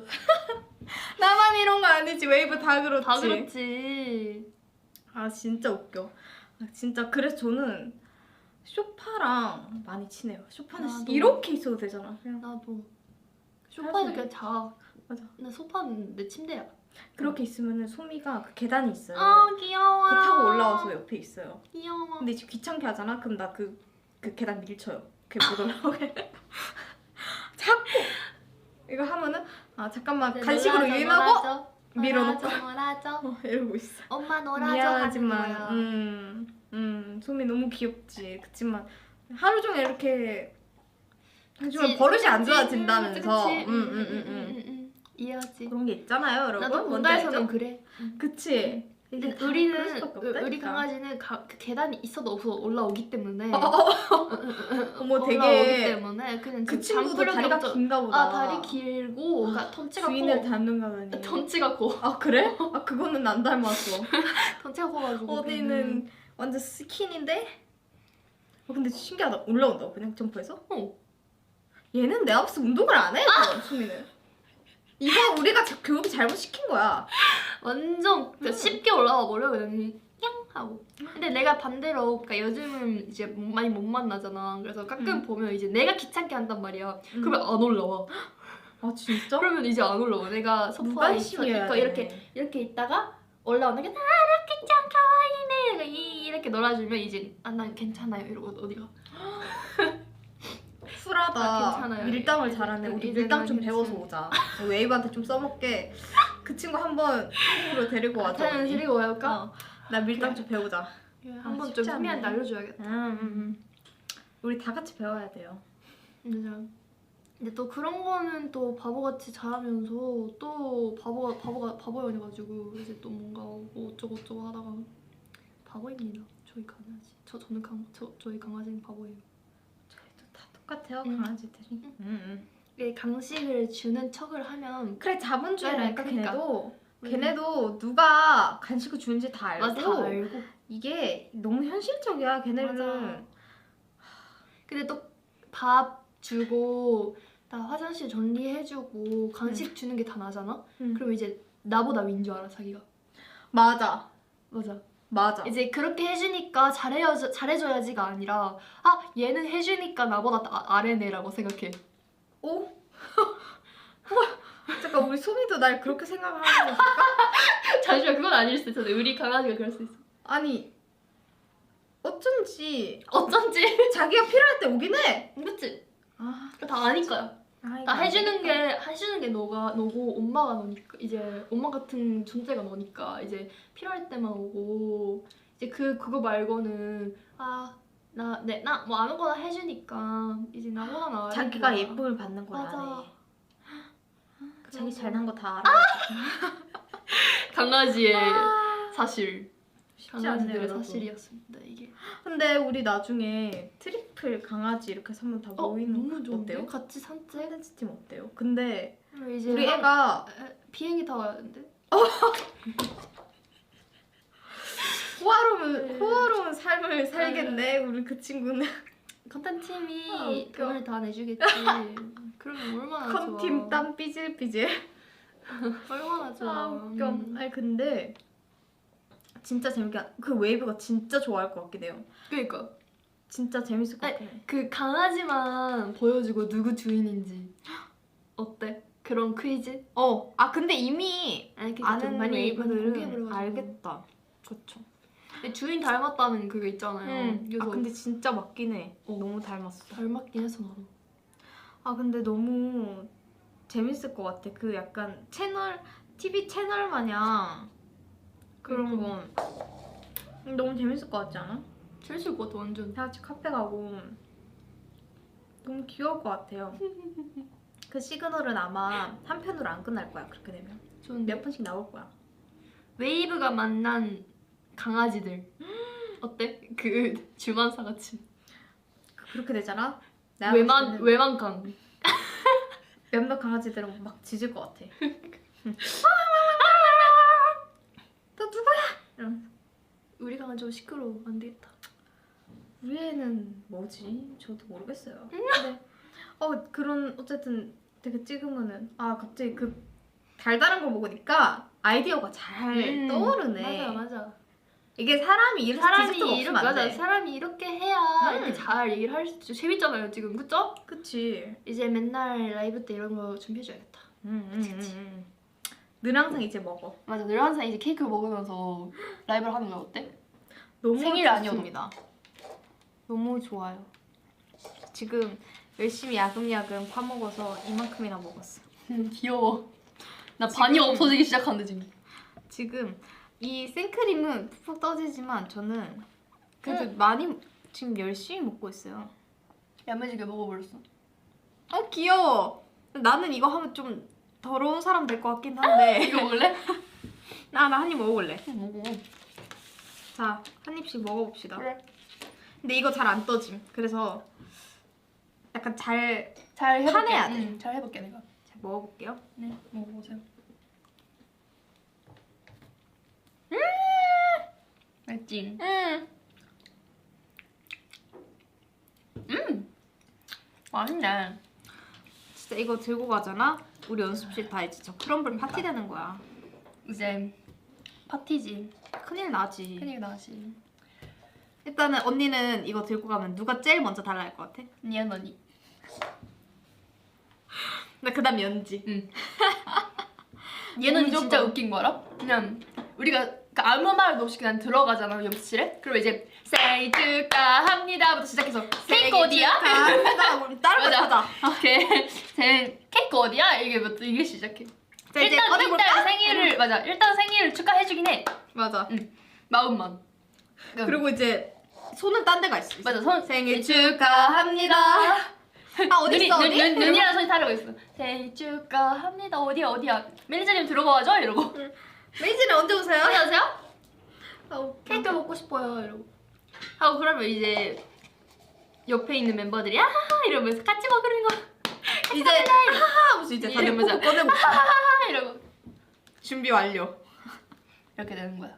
나만 이런 거 아니지. 웨이브 다 그렇지. 다 그렇지. 진짜 웃겨. 진짜 그래서 저는 쇼파랑 많이 친해요. 쇼파는 나도. 이렇게 있어도 되잖아. 그냥 나도 소파에서 그냥 자. 맞아. 나 소파는 내 침대야. 그렇게 있으면은 소미가 그 계단이 있어요. 귀여워. 그 타고 올라와서 옆에 있어요. 귀여워. 근데 이제 귀찮게 하잖아. 그럼 나 그 계단 밀쳐요. 걔 못 올라오게. 자꾸 이거 하면은 잠깐만 간식으로 유인하고 밀어놓고 놀아줘. 이러고 있어. 엄마 놀아줘. 미안하지만 소미 너무 귀엽지. 그치만 하루 종일 이렇게 해주면 버릇이 안 좋아진다면서. 이해하지. 그런 게 있잖아요, 여러분. 나도 뭔지 본가에서는 알죠? 그래. 그치. 근데 이게 그럴 수밖에 우리 없다니까. 강아지는 그 계단이 있어도 없어도 올라오기 때문에 어머 올라오기 되게 때문에 그냥 그 지금 친구도 장구력이 다리가 없죠. 긴가 보다. 다리 길고 그러니까 덩치가 주인을 커. 닮는가 보니. 덩치가 커. 그래? 그거는 안 닮았어. 덩치가 커가지고 어디는 완전 스킨인데? 근데 신기하다. 올라온다고 그냥 점프해서? 얘는 내가 봤을 때 운동을 안 해, 수미는. 이거 우리가 교육이 잘못 시킨 거야. 완전 그러니까 쉽게 올라와 버려 그냥 냥 하고. 근데 내가 반대로 그러니까 요즘은 이제 많이 못 만나잖아. 그래서 가끔 보면 이제 내가 귀찮게 한단 말이야. 그러면 안 올라와. 진짜? 그러면 이제 안 올라와. 내가 누가 소파에 열심히 해야 있으니까 돼. 이렇게 있다가 올라오는 게 이렇게 짱 가와이네 이렇게 놀아주면 이제 난 괜찮아요 이러고 어디가. 쿨하다. 괜찮아요. 밀당을 잘하네. 우리 이제는 밀당 좀 괜찮아요. 배워서 오자. 웨이브한테 좀 써먹게. 그 친구 한번 한국으로 데리고 와줘. 타는 언니. 데리고 와볼까? 나 밀당 좀 배우자. 한번 쉽지 좀 수미한테 않네. 알려줘야겠다. 우리 다 같이 배워야 돼요. 맞아. 근데 또 그런 거는 또 바보같이 잘하면서 또 바보여가지고 이제 또 뭔가 뭐 어쩌고 하다가 바보입니다. 저희 강아지. 저희 강아지는 바보예요. 저희도 다 똑같아요 응. 강아지들이. 이게 강식을 주는 척을 하면 그래 자본주의라니까 그러니까. 걔네도 누가 간식을 주는지 다 알고. 맞아, 다 알고. 이게 너무 현실적이야 걔네는. 맞아. 근데 또 밥 주고 나 화장실 정리해주고 간식 주는 게 다 나잖아? 그럼 이제 나보다 윈 줄 알아 자기가. 맞아. 이제 그렇게 해주니까 잘해줘야지가 아니라 아 얘는 해주니까 나보다 아래네라고 생각해. 오? 잠깐 우리 소미도 날 그렇게 생각하는 거니까? 잠시만 그건 아닐 수 있어. 우리 강아지가 그럴 수 있어. 아니 어쩐지 자기가 필요할 때 오긴 해. 그치? 아, 다 아니까요. 다 해주는 게 너고 엄마가 너니까 이제 엄마 같은 존재가 너니까 이제 필요할 때만 오고 이제 그거 말고는 나 뭐 아무거나 해주니까 이제 나보다 나아. 자기가 예쁨을 받는 걸 맞아. 알아. 자기 잘난 거 다 알아. 강아지의 사실. 쉽지 않네요, 강아지들의 여러분. 사실이었습니다 이게. 근데 우리 나중에 트리플 강아지 이렇게 한번 다 모이는 너무 좋은데? 어때요? 같이 산책? 콘텐츠 팀 어때요? 근데 이제 우리 애가 비행기 타고 와야 되는데? 호화로운 삶을 살겠네. 우리 그 친구는 컨텐츠 팀이 웃겨. 돈을 다 내주겠지. 그러면 얼마나 좋아. 컨팀 땀 삐질삐질. 얼마나 좋아. 웃겨. 아니 근데 진짜 재밌게 그 웨이브가 진짜 좋아할 것 같긴 해요. 그러니까 진짜 재밌을 것 같긴 해. 그 강아지만 보여주고 누구 주인인지 어때? 그런 퀴즈? 근데 이미 아니 아는 많이 웨이브들은 공개해버려가지고. 알겠다. 그쵸. 근데 주인 닮았다는 그게 있잖아요. 그래서 근데 진짜 맞긴 해. 너무 닮았어. 닮았긴 해서 나도. 근데 너무 재밌을 것 같아. 그 약간 TV 채널 마냥 그런 거 너무 재밌을 것 같지 않아? 재밌을 것 같아 완전. 다 같이 카페 가고 너무 귀여울 것 같아요. 그 시그널은 아마 한 편으로 안 끝날 거야. 그렇게 되면 좋은데? 몇 편씩 나올 거야. 웨이브가 만난 강아지들 어때? 그 주만사 같이 그렇게 되잖아? 외만강. 몇몇 강아지들은 막 짖을 것 같아. 너 누구야? 이러면서. 우리 강아지 좀 시끄러워. 안 되겠다. 우리 애는 뭐지? 저도 모르겠어요. 근데 그런 어쨌든 되게 찍으면은 갑자기 그 달달한 거 먹으니까 아이디어가 잘 떠오르네. 맞아. 이게 사람이 이렇게 디저트가 없으면 안 돼. 사람이 이렇게 해야 이렇게 잘 얘기를 할 수 있죠. 재밌잖아요 지금 그쵸? 그치. 이제 맨날 라이브 때 이런 거 준비해줘야겠다. 늘 항상 이제 먹어. 맞아. 늘 항상 이제 케이크 먹으면서 라이브를 하는 거 어때? 너무 생일 좋습니다. 아니옵니다. 너무 좋아요. 지금 열심히 야금야금 파먹어서 이만큼이나 먹었어. 귀여워. 나 반이 없어지기 시작한데 지금. 지금 이 생크림은 푹푹 떠지지만 저는 그래도 많이 지금 열심히 먹고 있어요. 야무지게 먹어버렸어. 귀여워. 나는 이거 하면 좀 더러운 사람 될 것 같긴 한데. 이거 먹을래? 나 한 입 먹어볼래. 먹어. 자, 한 입씩 먹어봅시다. 그래. 근데 이거 잘 안 떠짐. 그래서 약간 잘 해볼게. 파내야 돼. 잘 해볼게 내가. 자, 먹어볼게요. 네, 먹어보세요. 맛있지? 맛있네. 진짜 이거 들고 가잖아? 우리 연습실 다 이제 저 크럼블 파티 되는 거야. 이제 파티지. 큰일 나지. 큰일 나지. 일단은 언니는 이거 들고 가면 누가 제일 먼저 달라 할 것 같아? 니안 언니. 나 그다음 연지. 얘는 무조건. 진짜 웃긴 거 알아? 그냥 우리가 아무 말도 없이 그냥 들어가잖아 연습실에. 그리고 이제 생일 축하합니다부터 시작해서 케이크 어디야? 다른 거 찾아. 오케이. 케이크 어디야? 이게 시작해. 자, 이제 꺼내볼까? 일단 생일을 축하해주긴 해. 맞아. 마음만. 그리고 이제 손은 딴 데가 있어. 맞아. 생일 축하합니다. 아 어디 있어 어디? 눈이랑 손이 다르고 있어. 생일 축하합니다. 어디야? 매니저님 들어가죠? 이러고. 메이지는 언제 오세요? 안녕하세요? 아, 케이크 먹고 싶어요. 이러고. 하고 그러면 이제 옆에 있는 member들이 아하하 이러면서 같이 먹으는 거. 이제 하하 하면서 이제 다들 이러면서 뽀뽀 꺼내고 하하하 이러고 준비 완료. 이렇게 되는 거야.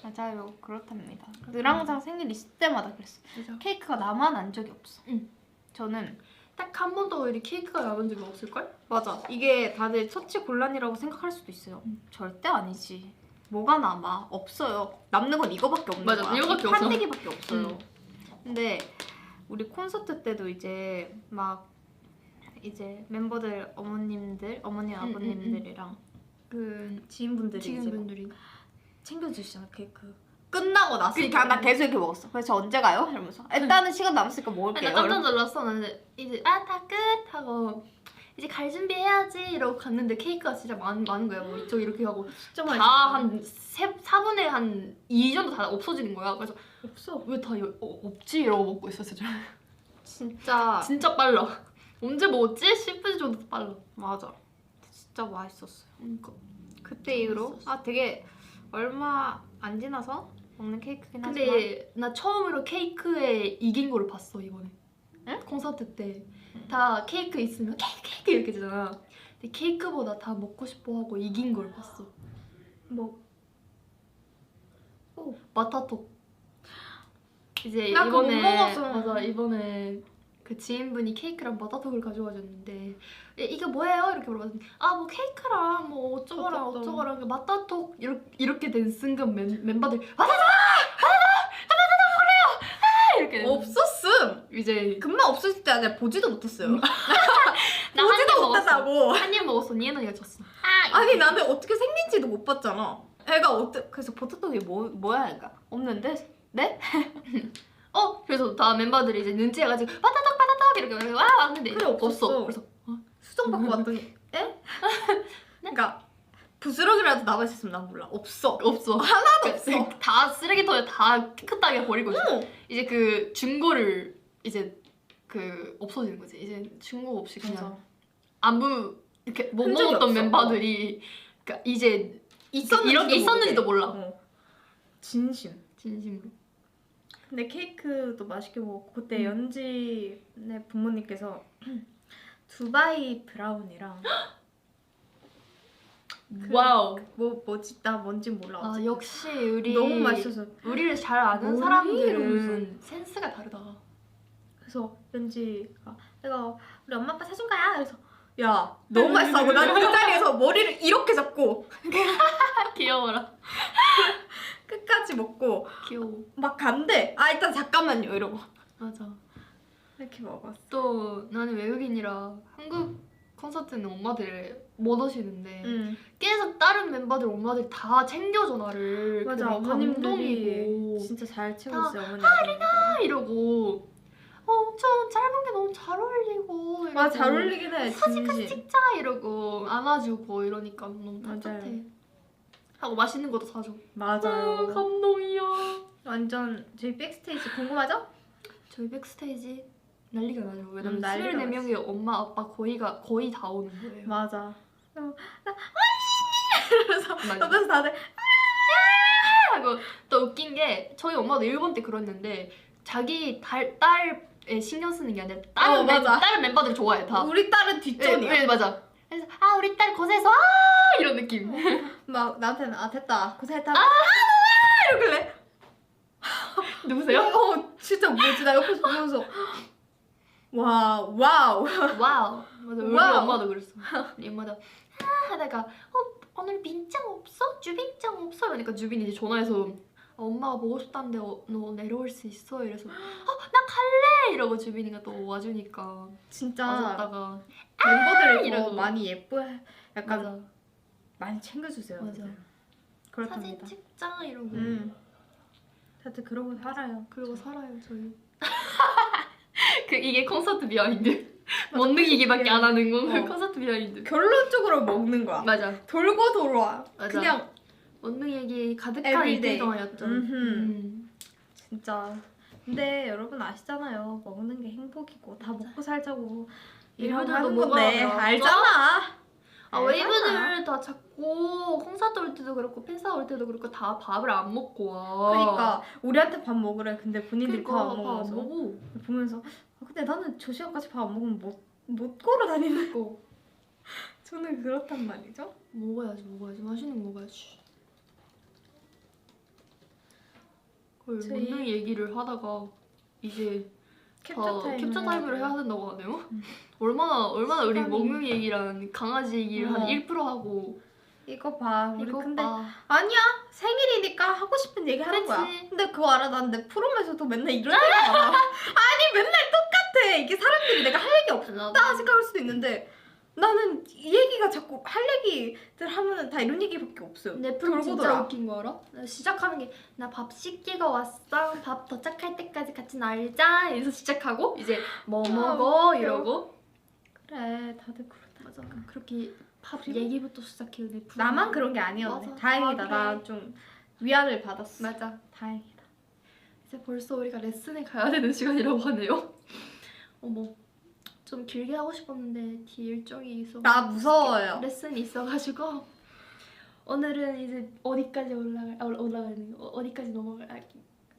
맞아요, 그렇답니다. 늘 항상 생일 있을 때마다 그랬어. 그래서 케이크가 나만 안 적이 없어. 응. 저는 딱 한 번도 이렇게 케이크가 남은 적이 없을걸? 맞아. 이게 다들 처치 곤란이라고 생각할 수도 있어요. 절대 아니지. 뭐가 남아? 없어요. 남는 건 이거밖에 없는 맞아, 거야. 이거밖에 없어. 판때기밖에 없어요. 근데 우리 콘서트 때도 이제 막 이제 멤버들 어머님 아버님들이랑 그 지인분들이 이제 지인분들이 챙겨주시잖아 케이크. 끝나고 나서 그러니까. 나 계속 이렇게 먹었어. 그래서 저 언제 가요? 이러면서 일단은 시간 남았으니까 먹을게요. 나 깜짝 놀랐어. 나는 이제 다 끝 하고 이제 갈 준비해야지 이러고 갔는데 케이크가 진짜 많은 거야. 뭐 이쪽 이렇게 하고 진짜 다 한 4분의 한 2 정도 다 없어지는 거야. 그래서 없어. 왜 다 없지? 이러고 먹고 있었어. 진짜 진짜 빨라. 언제 먹었지? 싶을 정도 빨라. 맞아. 진짜 맛있었어요. 그러니까. 그때 이후로 맛있었어. 되게 얼마 안 지나서 먹는 케이크긴 하지만 근데 나 처음으로 케이크에 이긴 거를 봤어 이번에. 응? 콘서트 때 다 케이크 있으면 케이크 이렇게 되잖아. 근데 케이크보다 다 먹고 싶어 하고 이긴 걸 봤어. 뭐 마타톡. 이제 나 그거 이번에 못 먹었어. 맞아 이번에 그 지인분이 케이크랑 마타톡을 가져와 줬는데 이게 뭐예요? 이렇게 물어봤더니 뭐 케이크랑 뭐 어쩌고랑 어쩌고. 어쩌고랑 그 마타톡 이렇게 된 순간 멤버들 이렇게 되는 거야. 없었음. 이제 금방 없었을 때 아니라 보지도 못했어요. 나 한 입 보지도 먹었어. 못했다고. 한 입 먹었어. 니은이가 줬어. 아니 나는 어떻게 생긴지도 못 봤잖아. 애가 그래서 포토톡이 뭐야 애가 없는데 네? 그래서 다 멤버들이 이제 눈치해가지고 마타톡 이렇게 말해서 왔는데 그래, 없었어. 그래서 수정 받고 왔더니 에? 그러니까 부스러기라도 남아 있었으면 난 몰라. 없어. 없어. 하나도 없어. 다 쓰레기통에 다 깨끗하게 버리고 있어. 어. 이제 그 중고를 이제 그 없어지는 거지. 이제 중고 없이 그냥 맞아. 아무 이렇게 못 흔적이 먹었던 없어. 멤버들이 그러니까 이제 있었는지도 있었는지도 몰라. 진심. 진심으로. 근데 케이크도 맛있게 먹었고 그때 연지네 부모님께서 두바이 브라운이랑 와우. 뭐지 나 뭔지 몰라. 어쨌든. 역시 우리 너무 맛있어서 우리를 잘 아는 뭐니? 사람들은 이러면서. 센스가 다르다. 그래서 연지가 내가 우리 엄마 아빠 사준 거야. 그래서 야 너무 맛있어 하고 난 그 자리에서 머리를 이렇게 잡고 귀여워라. 끝까지 먹고 귀여워. 막 간대. 일단 잠깐만요 이러고 맞아. 이렇게 먹었어. 또 나는 외국인이라 한국 콘서트는 엄마들 못 오시는데 계속 다른 멤버들 엄마들 다 챙겨줘 나를. 맞아 그게 어머님들이 감동이고 진짜 잘 채웠어요 어머니. 이러고 좀 짧은 게 너무 잘 어울리고 이러고 잘 어울리긴 해. 사진 같이 진심. 찍자 이러고 안아주고 이러니까 너무 따뜻해. 맞아요. 하고 맛있는 것도 사줘. 맞아요. 감동이야. 완전 저희 백스테이지 궁금하죠? 저희 백스테이지 난리가 나죠. 왜냐면 난리가 24명의 엄마 아빠 거의 다 오는 거예요. 맞아. 나 언니 이러면서 맞아. 옆에서 다들 하고 또 웃긴 게 저희 엄마도 일본 때 그랬는데 자기 딸에 신경 쓰는 게 아니라 맞아. 다른 멤버들 좋아해 다. 우리 딸은 뒷전이야. 네, 맞아. 그래서 우리 딸 고생했어 이런 느낌. 막 나한테는 됐다 고생했다. 이러길래 누구세요? 진짜 뭐지 나 옆에서 보면서 와우. 와우. 맞아. 우리 와우. 엄마도 그랬어. 우리 엄마도 하다가 오늘 민짱 없어? 주빈짱 없어? 그러니까 주빈이 이제 전화해서 엄마가 보고 싶다는데 너 내려올 수 있어? 이래서 나 갈래! 이러고 주빈이가 또 와주니까 진짜 와줬다가 멤버들을 이러고. 더 많이 약간 맞아. 많이 챙겨주세요. 맞아. 그렇답니다. 사진 찍자 이러고 다들 그러고 살아요. 그러고 살아요 저희. 이게 콘서트 비하인드. 원능 얘기밖에 안 하는 건 콘서트 비하인드. 결론적으로 먹는 거야. 맞아. 돌고 돌아와. 맞아. 그냥 원능 얘기 가득한 Everyday. 이틀 동안이었죠. 진짜 근데 여러분 아시잖아요. 먹는 게 행복이고 다 먹고 살자고 일하는 일하는 하는 먹어야 건데 돼요. 알잖아. 아 웨이브들 다 자꾸 콘서트 올 때도 그렇고 팬싸 올 때도 그렇고 다 밥을 안 먹고 와. 그러니까 우리한테 밥 먹으래. 근데 본인들이 그러니까 밥 안 밥안 먹어서 먹어. 보면서 근데 나는 저 시간까지 밥 안 먹으면 못 걸어 다니는 거 저는 그렇단 말이죠. 먹어야지 맛있는 거 먹어야지. 그 저희- 먹는 얘기를 하다가 이제 캡처 타임을 해야 된다고 하네요. 얼마나 우리 시간이- 먹는 얘기랑 강아지 얘기를 한 1% 하고 이거 봐. 우리 이거 근데 봐. 아니야. 생일이니까 하고 싶은 얘기 하는 거야. 그치. 근데 그거 알아? 난 내 프롬에서도 맨날 이런 얘기 많아. 아니 맨날 똑같아. 이게 사람들이 내가 할 얘기 없다 생각할 수도 있는데 나는 이 얘기가 자꾸 할 얘기들 하면은 다 이런 얘기밖에 없어요. 내 프로 진짜 돌고돌아. 웃긴 거 알아? 나 시작하는 게 나 밥 씻기고 왔어. 밥 도착할 때까지 같이 날자. 이래서 시작하고 이제 뭐 먹어 웃겨. 이러고. 그래 다들 그렇다. 맞아. 그렇게 밥 그리고 얘기부터 시작해. 내 프로. 나만 그런 게 아니었네. 맞아. 다행이다. 아, 그래. 나 좀 위안을 받았어. 맞아. 다행이다. 이제 벌써 우리가 레슨에 가야 되는 시간이라고 하네요. 어머. 좀 길게 하고 싶었는데 뒤에 일정이 있어. 나 무서워요. 레슨이 있어가지고 오늘은 이제 어디까지 올라가는 거 어디까지 넘어갈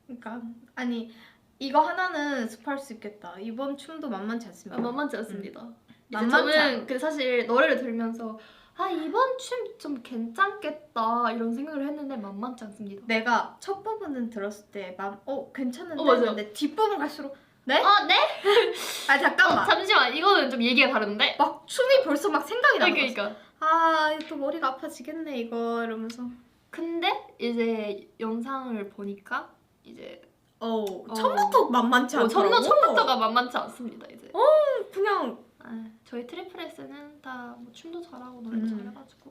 그러니까 아니 이거 하나는 습할 수 있겠다. 이번 춤도 만만치 않습니다. 만만치 않습니다. 이제 만만치 저는 그 사실 노래를 들으면서 아 이번 춤 좀 괜찮겠다 이런 생각을 했는데 만만치 않습니다. 내가 첫 부분은 들었을 때 괜찮은데 맞아요. 근데 뒷부분 갈수록 네? 네? 아 잠깐만. 잠시만 이거는 좀 얘기가 다른데? 막 춤이 벌써 막 생각이 나는 거야. 그러니까 또 머리가 아파지겠네 이거 이러면서. 근데 이제 영상을 보니까 이제 처음부터 만만치 않더라고. 처음부터가 만만치 않습니다 이제. 그냥 아, 저희 트리플 S는 다 뭐 춤도 잘하고 노래도 잘해가지고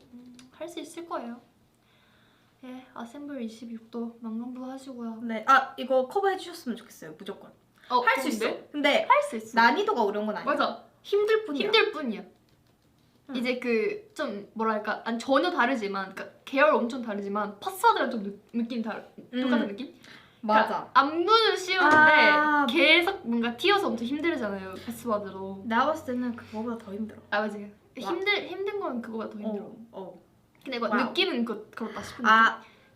할 수 있을 거예요. 예, 아셈블 26도 만감부 하시고요. 네. 이거 커버해 주셨으면 좋겠어요. 무조건. 할 수 있어. 근데 할 수 있어. 난이도가 어려운 건 아니야. 맞아. 힘들 뿐이야. 힘들 뿐이야. 이제 그 좀 뭐랄까 아니 전혀 다르지만 그러니까 계열 엄청 다르지만 파스와드랑 좀 느낌 똑같은 느낌? 맞아. 그러니까 안무는 쉬운데 계속 뭔가 튀어서 엄청 힘들잖아요 파스와드로. 내가 봤을 때는 그거보다 더 힘들어. 아 맞아요. 힘든 건 그거보다 더 힘들어. 근데 이거 와우. 느낌은 그렇다 싶은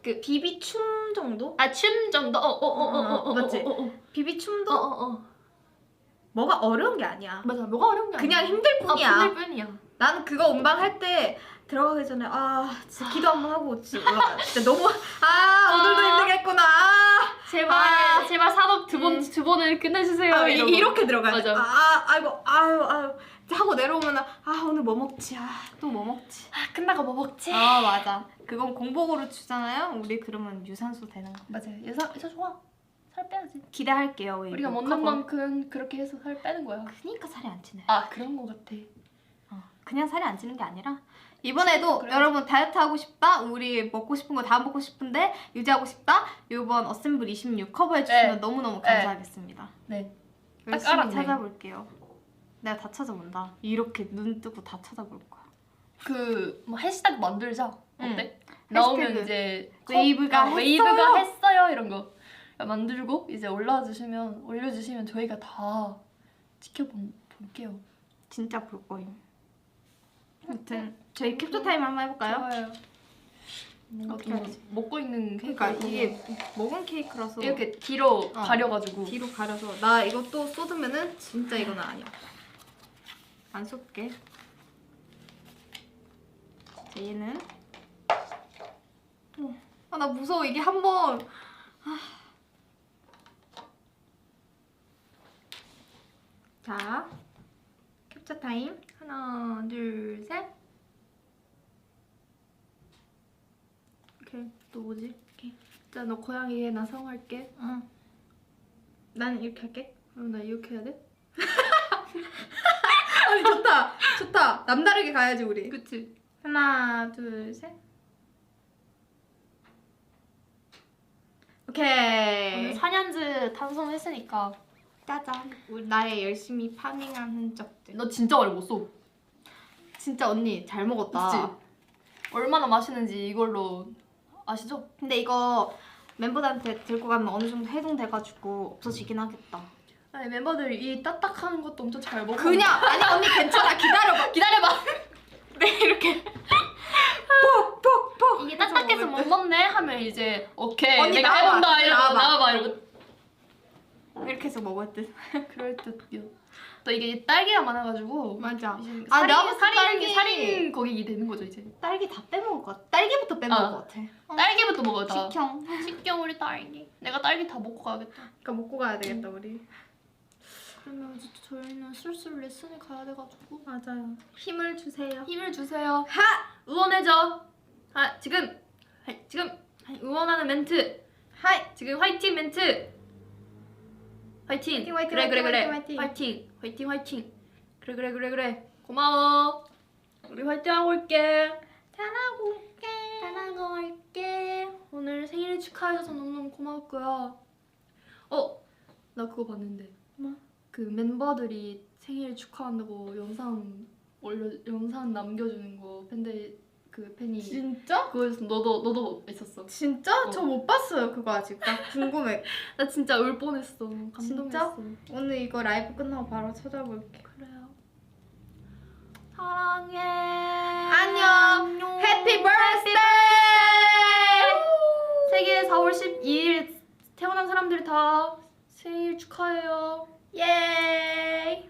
그 비비 춤 정도? 춤 정도? 맞지? 비비 춤도 뭐가 어려운 게 아니야. 맞아. 뭐가 어려운 게 그냥 아니야. 힘들 뿐이야. 힘들 뿐이야. 나는 그거 음방 할 때 들어가기 전에 진짜 기도 한번 하고 진짜 올라가요. 진짜 너무 오늘도 힘들겠구나. 제발 산업 두 번을 끝내주세요. 이렇게 들어가요. 맞아. 아이고 하고 내려오면 오늘 뭐 먹지? 또 뭐 먹지? 끝나고 뭐 먹지? 맞아. 그건 공복으로 주잖아요. 우리 그러면 유산소 되는 거. 맞아요. 예사 좋아. 살 빼야지. 기대할게요. 우리가 먹는 만큼 그렇게 해서 살 빼는 거야. 그니까 살이 안 찌네. 그런 거 같아. 그냥 살이 안 찌는 게 아니라 이번에도 그래. 여러분 다이어트 하고 싶다, 우리 먹고 싶은 거 다 먹고 싶은데 유지하고 싶다, 이번 어셈블 26 커버해 주시면 너무너무 감사하겠습니다. 네. 열심히 알았네. 찾아볼게요. 내가 다 찾아본다. 이렇게 눈 뜨고 다 찾아볼 거야. 뭐 해시태그 만들자. 어때? 해시태그. 나오면 이제 웨이브가 웨이브가 했어요 이런 거 만들고 이제 올려주시면 저희가 다 지켜볼게요. 진짜 볼 거임. 아무튼 저희 캡처 타임 한번 해볼까요? 좋아요. 어떻게 하지? 먹고 있는 그러니까 케이크가 이게 먹은 케이크라서 이렇게 뒤로 가려가지고 뒤로 가려서 나 이거 또 쏟으면은 진짜 이거는 아니야. 안 쏟게. 자, 얘는 나 무서워. 이게 한번 자, 캡처 타임. 하나 둘 셋. 오케이. 또 뭐지? 일단 너 고양이 해. 나 성할게. 난 이렇게 할게. 그럼 나 이렇게 해야 돼? 아니 좋다. 남다르게 가야지 우리. 그치? 하나, 둘, 셋. 오케이. 오늘 4년즈 탄성했으니까 짜잔. 우리 나의 열심히 파밍한 흔적들. 너 진짜 많이 못 써. 진짜 언니 잘 먹었다. 그치? 얼마나 맛있는지 이걸로 아시죠? 근데 이거 멤버들한테 들고 가면 어느 정도 해동돼가지고 없어지긴 하겠다. 아니 멤버들 이 딱딱하는 것도 엄청 잘 먹어. 그냥 아니 언니 괜찮아 기다려봐. 기다려봐. 네 이렇게 뽁뽁뽁 이게 딱딱해서 못 먹네 하면 이제 오케이 언니 내가 나와봐. 해본다 이러고 나와봐. 나와봐 이러고 이렇게 해서 먹을 듯. 그럴 듯요. 또 이게 딸기가 많아가지고 맞아. 이제 아, 내가 봤을 때 살인 거기 되는 거죠 이제. 딸기 다 빼먹을 것 같아. 딸기부터 빼먹을 것 같아. 딸기부터 먹어요 다. 식형. 식경 우리 딸기. 내가 딸기 다 먹고 가야겠다. 그러니까 먹고 가야 되겠다 우리. 그러면 이제 저희는 슬슬 레슨을 가야 돼가지고 맞아요. 힘을 주세요. 힘을 주세요. 하! 응원해줘. 아 지금 지금 응원하는 멘트. 하이! 지금 화이팅 멘트. 화이팅. 화이팅, 화이팅, 그래 화이팅, 그래 그래. 화이팅, 화이팅. 화이팅 화이팅. 그래 그래 그래 그래. 고마워. 우리 화이팅 하고 올게. 잘하고 올게. 잘하고 올게. 오늘 생일 축하해줘서 너무너무 고마웠고요. 나 그거 봤는데. 뭐? 그 멤버들이 생일 축하한다고 영상 남겨주는 거 팬이 진짜? 그거에서 너도 있었어. 진짜? 저 못 봤어요 그거 아직. 나 궁금해. 나 진짜 울 뻔했어. 감동했어. 진짜? 오늘 이거 라이브 끝나고 바로 찾아볼게. 그래요. 사랑해. 안녕. 해피 버스데이! 세계 4월 12일 태어난 사람들 다 생일 축하해요. 예이!